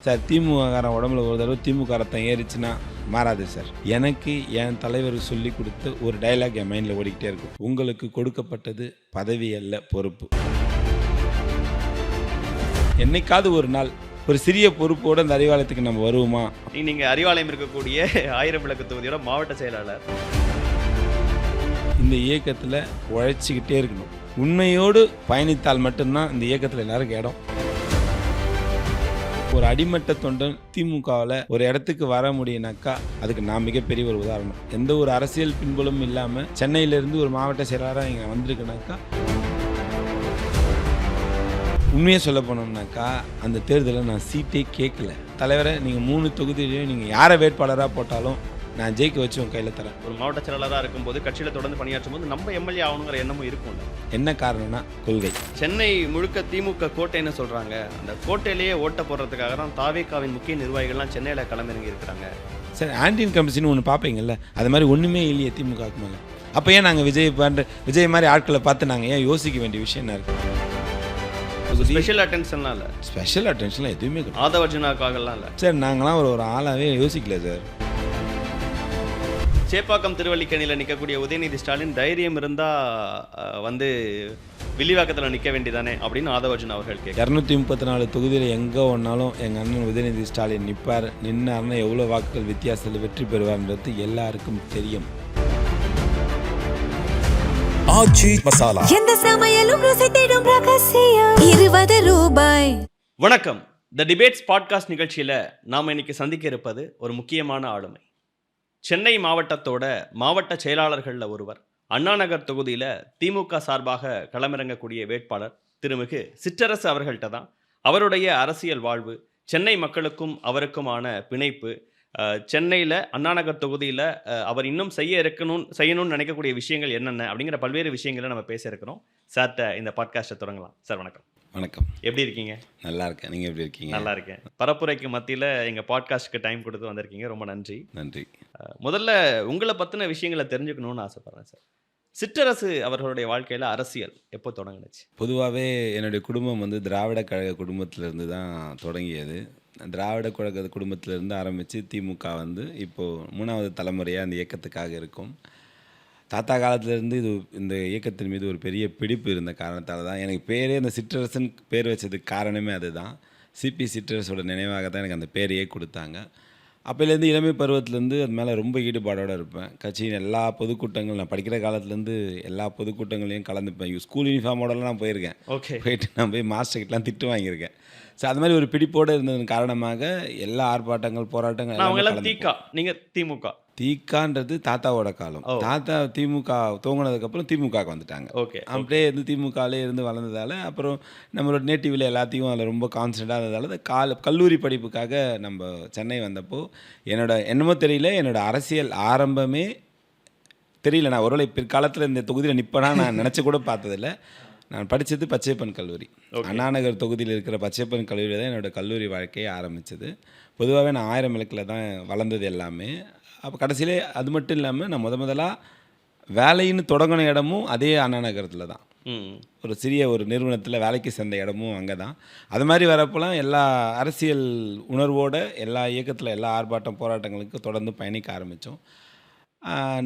Sir திமுககாரன் உடம்புல ஒரு தடவை திமுக ரத்தம் ஏறிச்சுன்னா மாறாது சார். எனக்கு என் தலைவர் சொல்லி கொடுத்த ஒரு டைலாக் என் மைண்டில் ஓடிக்கிட்டே இருக்கும். உங்களுக்கு கொடுக்கப்பட்டது பதவி அல்ல, பொறுப்பு. என்னைக்காவது ஒரு நாள் ஒரு சிறிய பொறுப்போடு அந்த அறிவாலயத்துக்கு நம்ம வருவோமா? நீங்க அறிவாலயம் இருக்கக்கூடிய ஆயிரம் விளக்கு தொகுதியோட மாவட்ட செயலாளர். இந்த இயக்கத்தில் உழைச்சிக்கிட்டே இருக்கணும். உண்மையோடு பயணித்தால் மட்டும்தான் இந்த இயக்கத்தில் எல்லாருக்கும் இடம். ஒரு அடிமட்ட தொண்டன் திமுகவில் ஒரு இடத்துக்கு வர முடியும்னாக்கா அதுக்கு நான் மிகப்பெரிய ஒரு உதாரணம். எந்த ஒரு அரசியல் பின்புலமும் இல்லாமல் சென்னையிலேருந்து ஒரு மாவட்ட செயலாளராக இங்கே வந்திருக்குனாக்கா, உண்மையாக சொல்ல போனோம்னாக்கா அந்த தேர்தலில் நான் சீட்டே கேட்கல. தலைவரை நீங்கள் 3 தொகுதியிலையும் நீங்கள் யாரை வேட்பாளராக போட்டாலும் நான் ஜெயிக்க வச்சு உன் கையில் தரேன். ஒரு மாவட்ட செயலாளராக இருக்கும்போது கட்சியில் தொடர்ந்து பணியாற்றும் போது நம்ம எம்எல்ஏ ஆகணுங்கிற எண்ணமும் இருக்கும்ல. என்ன காரணம்னா கொள்கை. சென்னை முழுக்க திமுக கோட்டைன்னு சொல்றாங்க. அந்த கோட்டையிலேயே ஓட்ட போடுறதுக்காக தான் தாவேகாவின் முக்கிய நிர்வாகிகள்லாம் சென்னையில் களமிறங்கி இருக்கிறாங்க. சார், ஆன்டி இன்கம்பன்சின்னு ஒன்று பார்ப்பீங்கல்ல, அது மாதிரி ஒன்றுமே இல்லையே திமுகவுக்கு மேலே. அப்போ ஏன் நாங்கள் விஜய் மாதிரி ஆட்களை பார்த்து நாங்கள் ஏன் யோசிக்க வேண்டிய விஷயம் என்ன இருக்குது? ஸ்பெஷல் அட்டென்ஷன்லாம் இல்லை. ஸ்பெஷல் அட்டென்ஷன்லாம் எதுவுமே கிடையாது. ஆதவர்ஜுனாக்காகலாம் இல்லை சார். நாங்களாம் ஒரு ஆளாகவே யோசிக்கல சார். சேப்பாக்கம் திருவல்லிக்கணியில் நிற்கக்கூடிய உதயநிதி ஸ்டாலின் தைரியம் இருந்தால் வந்து வில்லிவாக்கத்தில் நிற்க வேண்டியதானே அப்படின்னு ஆதவர்ஜுன் அவர்கள் கேட்க. 234 தொகுதியில் எங்கே ஒன்றாலும் எங்கள் அண்ணன் உதயநிதி ஸ்டாலின் நிற்பார். நின்னார்னா எவ்வளோ வாக்குகள் வித்தியாசத்தில் வெற்றி பெறுவார்ன்றது எல்லாருக்கும் தெரியும். ஆச்சி மசாலா, எந்த சமையலும் ருசி தேடும் ரகசியம். 20 ரூபாய். வணக்கம். த டிபேட்ஸ் பாட்காஸ்ட் நிகழ்ச்சியில் நாம் இன்னைக்கு சந்திக்க இருப்பது ஒரு முக்கியமான ஆளுமை. சென்னை மாவட்டத்தோட மாவட்ட செயலாளர்களில் ஒருவர். அண்ணாநகர் தொகுதியில் திமுக சார்பாக களமிறங்கக்கூடிய வேட்பாளர் திருமிகு சிற்றரசு அவர்கள்ட்ட தான் அவருடைய அரசியல் வாழ்வு, சென்னை மக்களுக்கும் அவருக்குமான பிணைப்பு, சென்னையில் அண்ணாநகர் தொகுதியில் அவர் இன்னும் செய்யணும்னு நினைக்கக்கூடிய விஷயங்கள் என்னென்ன அப்படிங்கிற பல்வேறு விஷயங்களை நம்ம பேச இருக்கிறோம். சார்ட்ட இந்த பாட்காஸ்ட்டை தொடங்கலாம். சார் வணக்கம். வணக்கம். எப்படி இருக்கீங்க? நல்லா இருக்கேன். நீங்கள் எப்படி இருக்கீங்க? நல்லா இருக்கேன். பரப்புரைக்கு மத்தியில் எங்கள் பாட்காஸ்ட்டுக்கு டைம் கொடுத்து வந்திருக்கீங்க, ரொம்ப நன்றி. நன்றி. முதல்ல உங்களை பற்றின விஷயங்களை தெரிஞ்சுக்கணும்னு ஆசைப்பட்றேன் சார். சிற்றரசு அவர்களுடைய வாழ்க்கையில் அரசியல் எப்போ தொடங்குச்சு? பொதுவாகவே என்னுடைய குடும்பம் திராவிட கழக குடும்பத்திலேருந்து தான் தொடங்கியது. திராவிட கழக குடும்பத்திலேருந்து ஆரம்பித்து திமுக இப்போது 3வது தலைமுறையாக அந்த இயக்கத்துக்காக இருக்கும். தாத்தா காலத்திலேருந்து இந்த இயக்கத்தின் மீது ஒரு பெரிய பிடிப்பு இருந்த காரணத்தால் தான் எனக்கு பேரே அந்த சிற்றரசன் பேர் வச்சதுக்கு காரணமே அதுதான். சிபி சிற்றரசோட நினைவாக தான் எனக்கு அந்த பேரையே கொடுத்தாங்க. அப்போலேருந்து இளமை பருவத்திலேருந்து அது மேலே ரொம்ப ஈடுபாடோடு இருப்பேன். கட்சியின் எல்லா பொதுக்கூட்டங்களும் நான் படிக்கிற காலத்துலேருந்து எல்லா பொதுக்கூட்டங்களையும் கலந்துப்பேன். ஸ்கூல் யூனிஃபார்மோடலாம் நான் போயிருக்கேன். போயிட்டு நான் போய் மாஸ்டர்கிட்டலாம் திட்டு வாங்கியிருக்கேன். ஸோ அது மாதிரி ஒரு பிடிப்போடு இருந்ததன் காரணமாக எல்லா ஆர்ப்பாட்டங்கள், போராட்டங்கள். நீங்கள் திமுக? தீக்கான்றது தாத்தாவோட காலம். தாத்தா திமுக தோங்கினதுக்கப்புறம் திமுகவுக்கு வந்துட்டாங்க. அப்படியே திமுகவிலே இருந்து வளர்ந்ததால் அப்புறம் நம்மளோட நேட்டிவில் எல்லாத்தையும் அதில் ரொம்ப கான்சன்ட்ரேட்டாக இருந்ததால் கல்லூரி படிப்புக்காக நம்ம சென்னை வந்தப்போ என்னமோ தெரியல, என்னோடய அரசியல் ஆரம்பமே தெரியல. நான் ஒருவேளை பிற்காலத்தில் இந்த தொகுதியில் நிற்பேனா நான் நினச்சி கூட பார்த்ததில்லை. நான் படித்தது பச்சையப்பன் கல்லூரி. அண்ணாநகர் தொகுதியில் இருக்கிற பச்சையப்பன் கல்லூரியில் தான் என்னோடய கல்லூரி வாழ்க்கையை ஆரம்பித்தது. பொதுவாகவே நான் 1000 விளக்கில் தான் வளர்ந்தது எல்லாமே. அப்போ கடைசியிலே அது மட்டும் இல்லாமல் நான் முதலாக வேலைன்னு தொடங்கின இடமும் அதே அண்ணாநகரத்தில் தான். ஒரு சிறிய ஒரு நிறுவனத்தில் வேலைக்கு சேர்ந்த இடமும் அங்கே தான். அது மாதிரி வரப்போலாம் எல்லா அரசியல் உணர்வோடு எல்லா இயக்கத்தில் எல்லா ஆர்ப்பாட்டம் போராட்டங்களுக்கு தொடர்ந்து பயணிக்க ஆரம்பித்தோம்.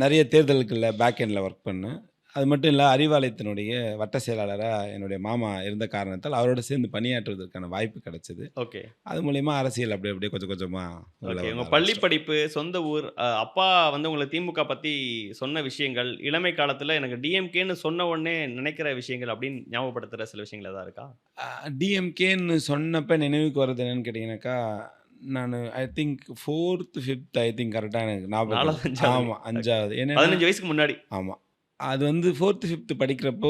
நிறைய தேர்தலுக்குள்ள பேக் எண்டில் ஒர்க் பண்ணேன். அது மட்டும் இல்லை, அறிவாலயத்தினுடைய வட்ட செயலாளராக என்னுடைய மாமா இருந்த காரணத்தால் அவரோட சேர்ந்து பணியாற்றுவதற்கான வாய்ப்பு கிடைச்சிது. அது மூலயமா அரசியல் அப்படியே கொஞ்சம் கொஞ்சமாக. உங்கள் பள்ளி படிப்பு, சொந்த ஊர், அப்பா உங்களை திமுக பற்றி சொன்ன விஷயங்கள், இளமை காலத்தில் எனக்கு டிஎம்கேன்னு சொன்ன உடனே நினைக்கிற விஷயங்கள் அப்படின்னு ஞாபகப்படுத்துகிற சில விஷயங்கள் எதாவது இருக்கா? டிஎம்கேன்னு சொன்னப்போ நினைவுக்கு வர்றது என்னென்னு கேட்டிங்கனாக்கா, நான் ஐ திங்க் 4th 5th கரெக்டாக எனக்கு ஞாபகம். ஆமாம், 5வது. ஏன்னா 15 வயசுக்கு முன்னாடி. ஆமாம், அது 4th 5th படிக்கிறப்போ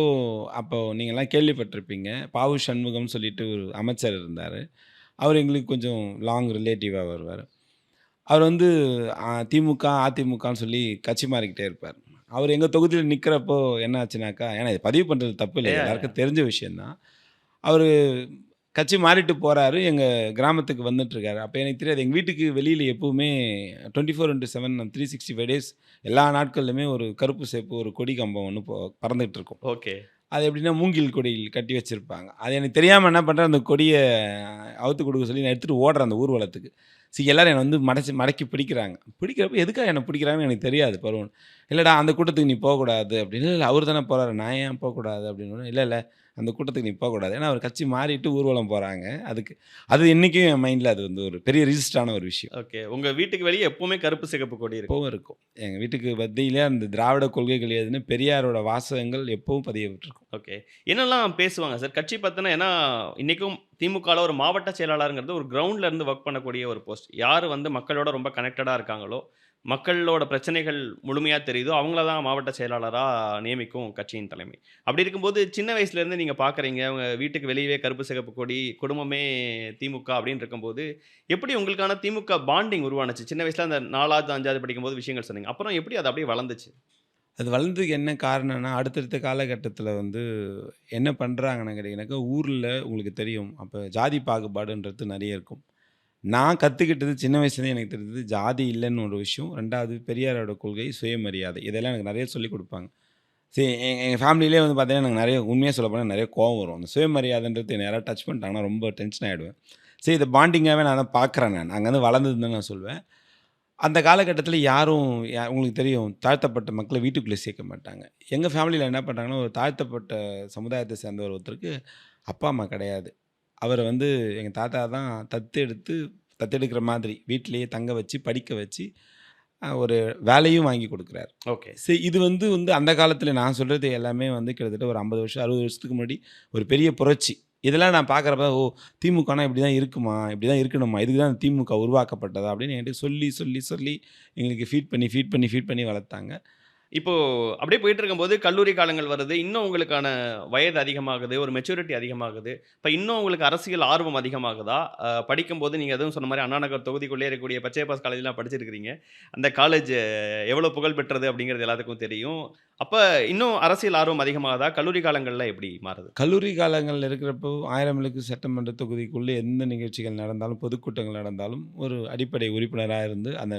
அப்போது நீங்கள்லாம் கேள்விப்பட்டிருப்பீங்க. பாவு சண்முகம்னு சொல்லிட்டு ஒரு அமைச்சர் இருந்தார். அவர் எங்களுக்கு கொஞ்சம் லாங் ரிலேட்டிவாக வருவார். அவர் திமுக அதிமுகன்னு சொல்லி கட்சி மாறிக்கிட்டே இருப்பார். அவர் எங்கள் தொகுதியில் நிற்கிறப்போ என்ன ஆச்சுனாக்கா, ஏன்னா இது பதிவு பண்ணுறது தப்பு இல்லை, எல்லாருக்கும் தெரிஞ்ச விஷயந்தான். அவர் கட்சி மாறிட்டு போகிறாரு, எங்கள் கிராமத்துக்கு வந்துட்டுருக்காரு. அப்போ எனக்கு தெரியாது, எங்கள் வீட்டுக்கு வெளியில் எப்போவுமே 24/7 365 days எல்லா நாட்கள்லையுமே ஒரு கருப்பு சேப்பு ஒரு கொடி கம்பம் ஒன்று பறந்துகிட்டு இருக்கும். அது எப்படின்னா மூங்கில் கொடியில் கட்டி வச்சுருப்பாங்க. அது எனக்கு தெரியாமல் என்ன பண்ணுறேன், அந்த கொடியை அவுத்து கொடுக்க சொல்லி நான் எடுத்துகிட்டு ஓடுறேன் அந்த ஊர்வலத்துக்கு. சரி எல்லாரும் என்னை வந்து மடக்கி பிடிக்கிறாங்க. பிடிக்கிறப்ப எதுக்காக என்னை பிடிக்கிறாங்கன்னு எனக்கு தெரியாது பருவம். இல்லைடா அந்த கூட்டத்துக்கு நீ போகக்கூடாது அப்படின்னு. இல்லை அவர் தானே போகிறாரு, நான் ஏன் போகக்கூடாது அப்படின்னு. இல்லை அந்த கூட்டத்துக்கு நீ போகக்கூடாது. ஏன்னா அவர் கட்சி மாறிட்டு ஊர்வலம் போகிறாங்க. அதுக்கு அது இன்றைக்கும் என் மைண்டில் அது வந்து ஒரு பெரிய ரிஜிஸ்டரான ஒரு விஷயம். ஓகே. உங்கள் வீட்டுக்கு வெளியே எப்பவுமே கருப்பு சிகப்பு கொடி இருக்கும். எப்பவும் இருக்கும். எங்கள் வீட்டுக்கு மத்தியிலே அந்த திராவிட கொள்கைகள் எதுன்னு பெரியாரோட வாசகங்கள் எப்பவும் பதியப்பட்டிருக்கும். ஓகே. என்னெல்லாம் பேசுவாங்க சார் கட்சி பற்றின? ஏன்னா இன்றைக்கும் திமுகவில் ஒரு மாவட்ட செயலாளருங்கிறது ஒரு கிரவுண்டில் இருந்து ஒர்க் பண்ணக்கூடிய ஒரு போஸ்ட். யார் வந்து மக்களோட ரொம்ப கனெக்டடாக இருக்காங்களோ, மக்களோட பிரச்சனைகள் முழுமையாக தெரியுதோ அவங்கள தான் மாவட்ட செயலாளராக நியமிக்கும் கட்சியின் தலைமை. அப்படி இருக்கும்போது சின்ன வயசுலேருந்து நீங்கள் பார்க்குறீங்க, உங்க வீட்டுக்கு வெளியவே கருப்பு சிகப்பு கொடி, குடும்பமே திமுக அப்படின்னு இருக்கும்போது, எப்படி உங்களுக்கான திமுக பாண்டிங் உருவானுச்சு? சின்ன வயசில் அந்த 4வது 5வது படிக்கும்போது விஷயங்கள் சொன்னீங்க. அப்புறம் எப்படி அது அப்படியே வளர்ந்துச்சு? அது வளர்ந்ததுக்கு என்ன காரணம்னா, அடுத்தடுத்த காலகட்டத்தில வந்து என்ன பண்ணுறாங்கன்னு கேட்டிங்கனாக்கா, ஊர்ல உங்களுக்கு தெரியும். அப்போ ஜாதி பாகுபாடுன்றது நெறைய இருக்கும். நான் கத்துக்கிட்டது சின்ன வயசுலேருந்தே எனக்கு தெரிஞ்சது ஜாதி இல்லைன்னு ஒரு விஷயம். 2வது பெரியாரோட கொள்கை, சுயமரியாதை. இதெல்லாம் எனக்கு நெறைய சொல்லிக் குடுப்பாங்க. சரி எங்க ஃபேமிலியிலே வந்து பார்த்தீங்கன்னா, எனக்கு நெறைய உண்மையா சொல்லப்போனா நெறைய கோவம் வரும். அந்த சுயமரியாதைன்றது என்னை யாராவது டச் பண்ணிட்டாங்கன்னா ரொம்ப டென்ஷன் ஆகிடுவேன். சரி இத பாண்டிங்காவே நான் தான் பார்க்குறேன் நான். அங்க வந்து வளர்ந்ததுன்னு தான் நான் சொல்வேன். அந்த காலகட்டத்தில யாரும் உங்களுக்கு தெரியும் தாழ்த்தப்பட்ட மக்களை வீட்டுக்குள்ளே சேர்க்க மாட்டாங்க. எங்க ஃபேமிலியில என்ன பண்ணுறாங்கன்னா, ஒரு தாழ்த்தப்பட்ட சமுதாயத்தை சேர்ந்தவர் ஒருத்தருக்கு அப்பா, அம்மா கிடையாது. அவர வந்து எங்க தாத்தா தான் தத்தெடுக்கிற மாதிரி வீட்டிலேயே தங்க வச்சு, படிக்க வச்சு, ஒரு வேலையும் வாங்கி குடுக்குறாரு. ஓகே. சரி இது வந்து அந்த காலத்தில நான் சொல்றது எல்லாமே வந்து கிட்டத்தட்ட ஒரு 50 வருஷம், 60 வருஷத்துக்கு முன்னாடி ஒரு பெரிய புரட்சி. இதெல்லாம் நான் பார்க்குறப்ப, ஓ! திமுகனா இப்படி தான் இருக்குமா? இப்படி தான் இருக்கணுமா? இதுக்கு தான் திமுக உருவாக்கப்பட்டதா? அப்படின்னு என்கிட்ட சொல்லி எங்களுக்கு ஃபீட் பண்ணி வளர்த்தாங்க. இப்போ அப்படியே போயிட்டு இருக்கும்போது கல்லூரி காலங்கள் வருது. இன்னும் உங்களுக்கான வயது அதிகமாகுது. ஒரு மெச்சூரிட்டி அதிகமாகுது. இப்ப இன்னும் உங்களுக்கு அரசியல் ஆர்வம் அதிகமாகுதா? படிக்கும்போது நீங்க அதுவும் சொன்ன மாரி அண்ணா நகர் தொகுதிக்குள்ளே இருக்கக்கூடிய பச்சையப்பாஸ் காலேஜ்லாம் படிச்சிருக்கிறீங்க. அந்த காலேஜ் எவ்வளோ புகழ் பெற்றது அப்படிங்கிறது எல்லாத்துக்கும் தெரியும். அப்ப இன்னும் அரசியல் ஆர்வம் அதிகமாகுதா? கல்லூரி காலங்கள்ல எப்படி மாறுது? கல்லூரி காலங்கள்ல இருக்கிறப்போ 1000 விளக்கு சட்டமன்ற தொகுதிக்குள்ள எந்த நிகழ்ச்சிகள் நடந்தாலும், பொதுக்கூட்டங்கள் நடந்தாலும், ஒரு அடிப்படை உறுப்பினரா இருந்து அந்த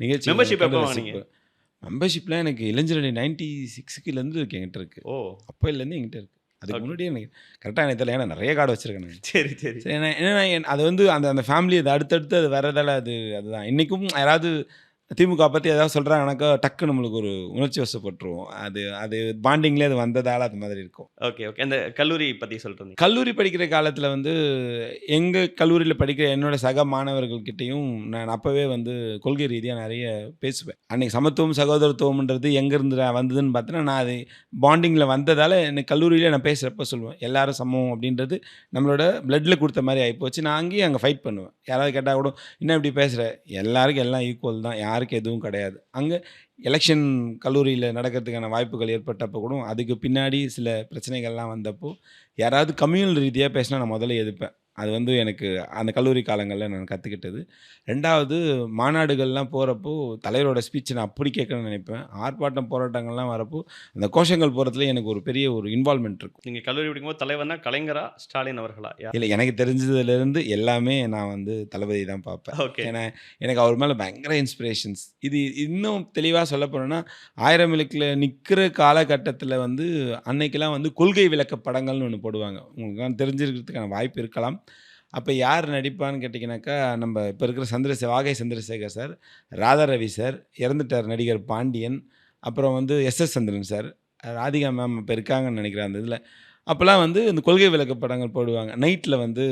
நிகழ்ச்சிகள மெம்பர்ஷிப் கண்டு எப்போ வாங்குனீங்க? ரசிப்பேன். மெம்பர்ஷிப்லாம் எனக்கு இளைஞரணி 96லேருந்து இருக்கு என்கிட்ட இருக்கு. ஓ! அப்பைலேருந்து என்கிட்ட இருக்கு. அதுக்கு ஓகே. முன்னாடியே எனக்கு கரெக்ட்டா எனக்கு தெரியல. ஏன்னா நெறைய கார்டு வச்சிருக்கேன் நான். சரி, சரி. சரி என்னன்னா அது வந்து அந்த அந்த ஃபேமிலி அது அடுத்தடுத்து அது வர்றதால அதுதான். இன்னைக்கும் யாராவது திமுக பத்தி ஏதாவது சொல்றாங்கனாக்கா, டக்குனு நம்மளுக்கு ஒரு உணர்ச்சி வசப்பட்டுருவோம். அது அது பாண்டிங்லேயே அது வந்ததால அது மாதிரி இருக்கும். Okay, okay. அந்த கல்லூரி பத்தி சொல்றீங்க. கல்லூரி படிக்கிற காலத்தில வந்து, எங்க கல்லூரியில படிக்கிற என்னோட சக மாணவர்கள்கிட்டயும் நான் அப்பவே வந்து கொள்கை ரீதியா நெறைய பேசுவேன். அன்னைக்கு சமத்துவம், சகோதரத்துவம்ன்றது எங்கேருந்து வந்ததுன்னு பார்த்தீங்கன்னா, நான் அது பாண்டிங்கில வந்ததால எனக்கு கல்லூரியில நான் பேசுறப்ப சொல்லுவேன். எல்லாரும் சமம் அப்படின்றது நம்மளோட பிளட்ல குடுத்த மாரி ஆயிப்போச்சு. நான் அங்கேயும் அங்க ஃபைட் பண்ணுவேன். யாராவது கேட்டா கூட, "என்ன இப்படி பேசுற? எல்லாருக்கும் எல்லாம் ஈக்குவல் தான். யாருக்கும் எதுவும் கிடையாது." அங்க எலெக்ஷன் கல்லூரியில நடக்கிறதுக்கான வாய்ப்புகள் ஏற்பட்டப்போ கூட, அதுக்கு பின்னாடி சில பிரச்சனைகள்லாம் வந்தப்போ, யாராவது கம்யூனல் ரீதியா பேசினா நான் முதல்ல எதிர்ப்பேன். அது வந்து எனக்கு அந்த கல்லூரி காலங்கள்ல நான் கத்துக்கிட்டது. 2வது மாநாடுகள்லாம் போறப்போ, தலைவரோட ஸ்பீச் நான் அப்படி கேட்கணும்னு நினைப்பேன். ஆர்ப்பாட்டம், போராட்டங்கள்லாம் வரப்போ, அந்த கோஷங்கள் போடுறதுல எனக்கு ஒரு பெரிய ஒரு இன்வால்வ்மென்ட் இருக்கும். நீங்க கல்லூரி படிக்கும்போது தலைவர்னா கலைஞரா? ஸ்டாலின் அவர்களா? யார்? இல்ல எனக்கு தெரிஞ்சதுலேருந்து எல்லாமே நான் வந்து தளபதி தான் பார்ப்பேன். ஓகே. ஏன்னா, எனக்கு அவர் மேல பயங்கர இன்ஸ்பிரேஷன்ஸ். இது இன்னும் தெளிவா சொல்லப் போனோம்னா, 1000 விளக்குல நிக்கிற காலகட்டத்தில வந்து அன்னைக்கெல்லாம் வந்து கொள்கை விளக்க படங்கள்னு ஒண்ணு போடுவாங்க. உங்களுக்கெல்லாம் தெரிஞ்சிருக்கிறதுக்கான வாய்ப்பு இருக்கலாம். அப்ப யார் நடிப்பான்னு கேட்டீங்கன்னாக்கா, நம்ம இப்ப இருக்கிற வாகை சந்திரசேகர் சார், ராதா ரவி சார், இறந்துட்டார் நடிகர் பாண்டியன், அப்புறம் வந்து எஸ்.எஸ். சந்திரன் சார், ராதிகா மேம் இப்ப இருக்காங்கன்னு நெனைக்கிறேன் அந்த இதுல. அப்பலாம் வந்து இந்த கொள்கை விளக்க படங்கள் போடுவாங்க. நைட்ல வந்து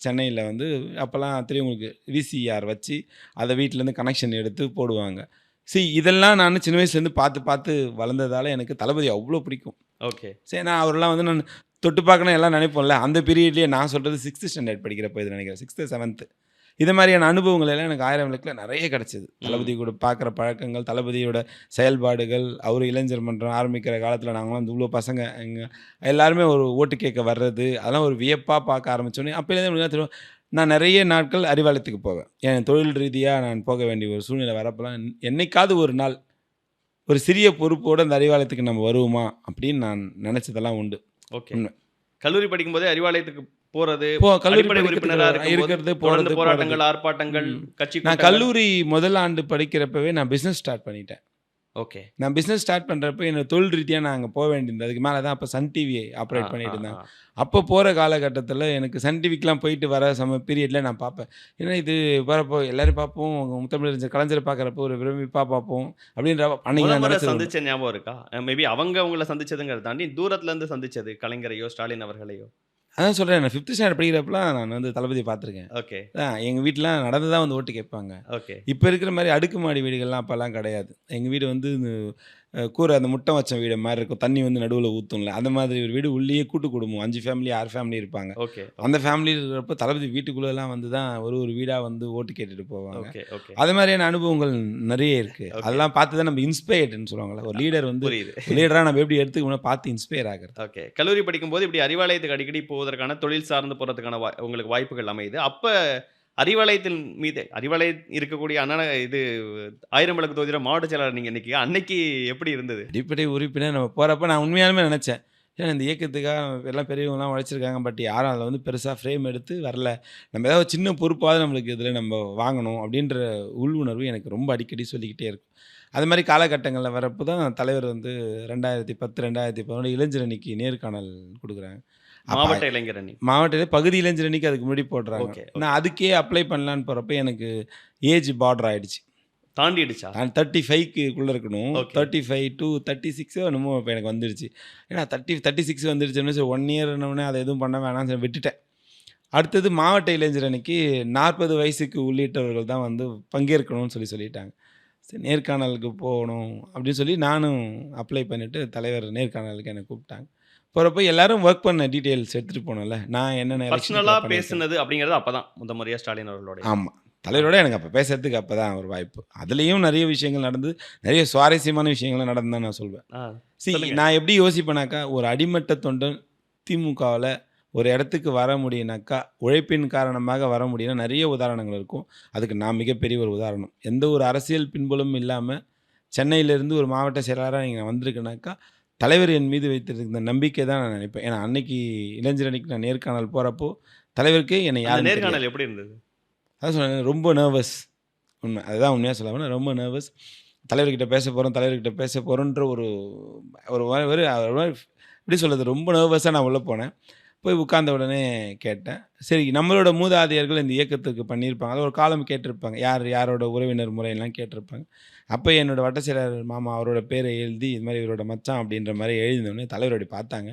சென்னையில வந்து அப்பலாம் தெரியும் உங்களுக்கு விசிஆர் வச்சு, அத வீட்லேருந்து கனெக்ஷன் எடுத்து போடுவாங்க. இதெல்லாம் நான் சின்ன வயசுலேருந்து பார்த்து வளர்ந்ததால எனக்கு தளபதி அவ்ளோ பிடிக்கும். ஓகே. சரி நான் அவரெல்லாம் வந்து நான் தொட்டு பார்க்கணும் எல்லாம் நினைப்போம்ல. அந்த பீரியட்லயே நான் சொல்றது 6த் ஸ்டாண்டர்ட் படிக்கிறப்போ இது நினைக்கிறேன். 6த், 7த் இது மாதிரியான அனுபவங்கள் எல்லாம் எனக்கு 1000 விளக்குல நெறைய கிடைச்சது. தளபதி கூட பார்க்குற பழக்கங்கள், தளபதியோட செயல்பாடுகள், அவரு இளைஞர் மன்றம் ஆரம்பிக்கிற காலத்தில நாங்கலாம் வந்து இவ்ளோ பசங்க எல்லாருமே ஒரு ஓட்டு கேட்க வர்றது, அதெல்லாம் ஒரு வியப்பா பார்க்க ஆரம்பிச்சோனே, அப்பயிலேருந்து எனக்கு என்ன தெரியும், நான் நெறைய நாட்கள் அறிவாலயத்துக்கு போவேன். என் தொழில் ரீதியா நான் போக வேண்டிய ஒரு சூழ்நிலை வரப்பலாம், என்னைக்காவது ஒரு நாள் ஒரு சிறிய பொறுப்போட அந்த அறிவாலயத்துக்கு நம்ம வருவோமா? அப்படின்னு நான் நெனைச்சதெல்லாம் உண்டு. ஓகே. உண்மை. கல்லூரி படிக்கும்போதே அறிவாலயத்துக்கு போறது, கல்லூரி அடிப்படை உறுப்பினரா இருக்கிறது, தொடர்ந்து போறது. போராட்டங்கள், ஆர்ப்பாட்டங்கள், ம். கட்சி நான் கூட்டங்கள். கல்லூரி முதல் ஆண்டு படிக்கிறப்பவே நான் பிசினஸ் ஸ்டார்ட் பண்ணிட்டேன். ஓகே. நான் பிஸ்னஸ் ஸ்டார்ட் பண்ணுறப்ப என்னோட தொழில் ரீதியாக நான் அங்கே போக வேண்டியிருந்தது. அதுக்கு மேலே தான் அப்போ சன் டிவி ஆப்ரேட் பண்ணிட்டு இருந்தாங்க. அப்போ போகிற காலகட்டத்தில் எனக்கு சன் டிவிக்கெலாம் போயிட்டு வர பீரியடில் நான் பார்ப்பேன். ஏன்னா இது வரப்போ எல்லோரும் பார்ப்போம், முத்தமிழறிஞர் கலைஞரை பார்க்குறப்போ ஒரு விரும்பிப்பாக பார்ப்போம் அப்படின்ற அன்னைக்கு நான் நினைச்சது உண்டு. சந்திச்ச ஞாபகம் இருக்கா? மேபி அவங்க உங்களை சந்திச்சதுங்கிறத தாண்டி தூரத்துல இருந்து சந்திச்சது கலைஞரையோ ஸ்டாலின் அவர்களையோ? அதான் சொல்கிறேன், நான் 5th ஸ்டாண்டர்ட் படிக்கிறப்பலாம் நான் வந்து தளபதியை பார்த்துருக்கேன். ஓகே. எங்கள் வீட்டிலாம் நடந்து தான் வந்து ஓட்டு கேட்பாங்க. ஓகே. இப்போ இருக்கிற மாதிரி அடுக்குமாடி வீடுகள்லாம் அப்போல்லாம் கிடையாது. எங்கள் வீடு வந்து கூரை அந்த முட்டை வச்ச வீடு மாதிரி இருக்கும், தண்ணி வந்து நடுவில் ஊற்றும்ல, அந்த மாதிரி ஒரு வீடு. உள்ளேயே கூட்டு குடும்பம் 5 ஃபேமிலி 6 ஃபேமிலி இருப்பாங்க. ஓகே. அந்த ஃபேமிலி இருக்கிறப்ப தளபதி வீட்டுக்குள்ளெல்லாம் வந்து தான் ஒரு வீடாக வந்து ஓட்டு கேட்டுட்டு போவாங்க. ஓகே. ஓகே. அது மாதிரியான அனுபவங்கள் நிறைய இருக்குது. அதெல்லாம் பார்த்து தான் நம்ம இன்ஸ்பயர்டுன்னு சொல்லுவாங்கள்ல, ஒரு லீடர் வந்து புரியுது. லீடராக நம்ம எப்படி எடுத்துக்கணும் பார்த்து இன்ஸ்பயர் ஆகிறது. ஓகே. கல்லூரி படிக்கும்போது இப்படி அறிவாலயத்துக்கு அடிக்கடி போவதற்கான தொழில் சார்ந்து போகிறதுக்கான உங்களுக்கு வாய்ப்புகள் அமையுது. அப்போ அறிவாலயத்தின் மீது இருக்கக்கூடிய இது 1000 விளக்கு தொகுதியோட மாவட்ட செயலாளர் நீங்கள் அன்னைக்கு எப்படி இருந்தது? அடிப்படை உறுப்பினர் நம்ம போகிறப்ப நான் உண்மையாலுமே நினச்சேன், ஏன்னா இந்த இயக்கத்துக்காக எல்லாம் பெரியவங்களாம் உழைச்சிருக்காங்க, பட் யாரும் அதில் வந்து பெருசாக ஃப்ரேம் எடுத்து வரல, நம்ம ஏதாவது சின்ன பொறுப்பாவது நம்மளுக்கு இதில் நம்ம வாங்கணும் அப்படின்ற உள்வுணர்வு எனக்கு ரொம்ப அடிக்கடி சொல்லிக்கிட்டே இருக்கும். அது மாதிரி காலகட்டங்களில் வரப்போ தான் தலைவர் வந்து 2010 2011 இளைஞர் அணிக்கு நேர்காணல் கொடுக்குறாங்க. மாவட்ட இளைஞர் அணி, மாவட்ட பகுதி இளைஞர் அணிக்கு அதுக்கு முன்னாடி போடுறாங்க. ஓகே. நான் அதுக்கே அப்ளை பண்ணலான்னு போகிறப்ப எனக்கு ஏஜ் பார்டர் ஆகிடுச்சு. தாண்டிடுச்சா? நான் 35க்குள்ளே இருக்கணும். ஓகே. 35 to 36 என்னமோ இப்போ எனக்கு வந்துடுச்சு. ஏன்னா 36 வந்துடுச்சுன்னு சொல்லி 1 இயர் என்னோடனே அதை எதுவும் பண்ண வேணாம்னு சொல்லி விட்டுட்டேன். அடுத்தது மாவட்ட இளைஞர் அணிக்கு 40 வயசுக்கு உள்ளிட்டவர்கள் தான் வந்து பங்கேற்கணும்னு சொல்லிட்டாங்க. சரி, நேர்காணலுக்கு போகணும் அப்படின்னு சொல்லி நானும் அப்ளை பண்ணிவிட்டு தலைவர் நேர்காணலுக்கு என்னை கூப்பிட்டாங்க. போகிறப்ப எல்லாரும் ஒர்க் பண்ண டீட்டெயில்ஸ் எடுத்துகிட்டு போனோம்ல, நான் என்னென்ன பர்சனலாக பேசுனது அப்படிங்கிறது அப்போ தான் முறையாக ஸ்டாலின் அவர்களோட. ஆமாம், தலைவரோட எனக்கு அப்போ பேசுறதுக்கு அப்போ தான் ஒரு வாய்ப்பு. அதுலேயும் நிறைய விஷயங்கள் நடந்து, நிறைய சுவாரஸ்யமான விஷயங்கள்லாம் நடந்து தான் நான் சொல்வேன். நான் எப்படி யோசிப்பேனாக்கா, ஒரு அடிமட்ட தொண்டன் திமுகவில் ஒரு இடத்துக்கு வர முடியுனாக்கா, உழைப்பின் காரணமாக வர முடியும்னா நிறைய உதாரணங்கள் இருக்கும். அதுக்கு நான் மிகப்பெரிய ஒரு உதாரணம். எந்த ஒரு அரசியல் பின்புலமும் இல்லாமல் சென்னையிலேருந்து ஒரு மாவட்ட செயலாளராக நீங்கள் வந்திருக்குனாக்கா, தலைவர் என் மீது வைத்திருந்த நம்பிக்கை தான் நான் நினைப்பேன். ஏன்னா அன்னைக்கு இளைஞர் அணிக்கு நான் நேர்காணல் போகிறப்போ தலைவருக்கு என்னை யார் நேர்காணல் எப்படி இருந்தது? அதான் சொன்னேன், ரொம்ப நர்வஸ். உண்மை அதுதான், உண்மையாக சொல்ல ரொம்ப நர்வஸ். தலைவர்கிட்ட பேச போகிறோன்ற ஒரு எப்படி சொல்கிறது, ரொம்ப நர்வஸாக நான் உள்ளே போனேன். போய் உட்கார்ந்த உடனே கேட்டேன். சரி, நம்மளோட மூதாதையர்கள் இந்த இயக்கத்துக்கு பண்ணியிருப்பாங்க, அது ஒரு காலம் கேட்டிருப்பாங்க, யாரோட உறவினர் முறையெல்லாம் கேட்டிருப்பாங்க. அப்போ என்னோடய வட்ட செயலாளர் மாமா அவரோட பேரை எழுதி இது மாதிரி இவரோட மச்சான் அப்படின்ற மாதிரி எழுதினோடனே தலைவரோட பார்த்தாங்க.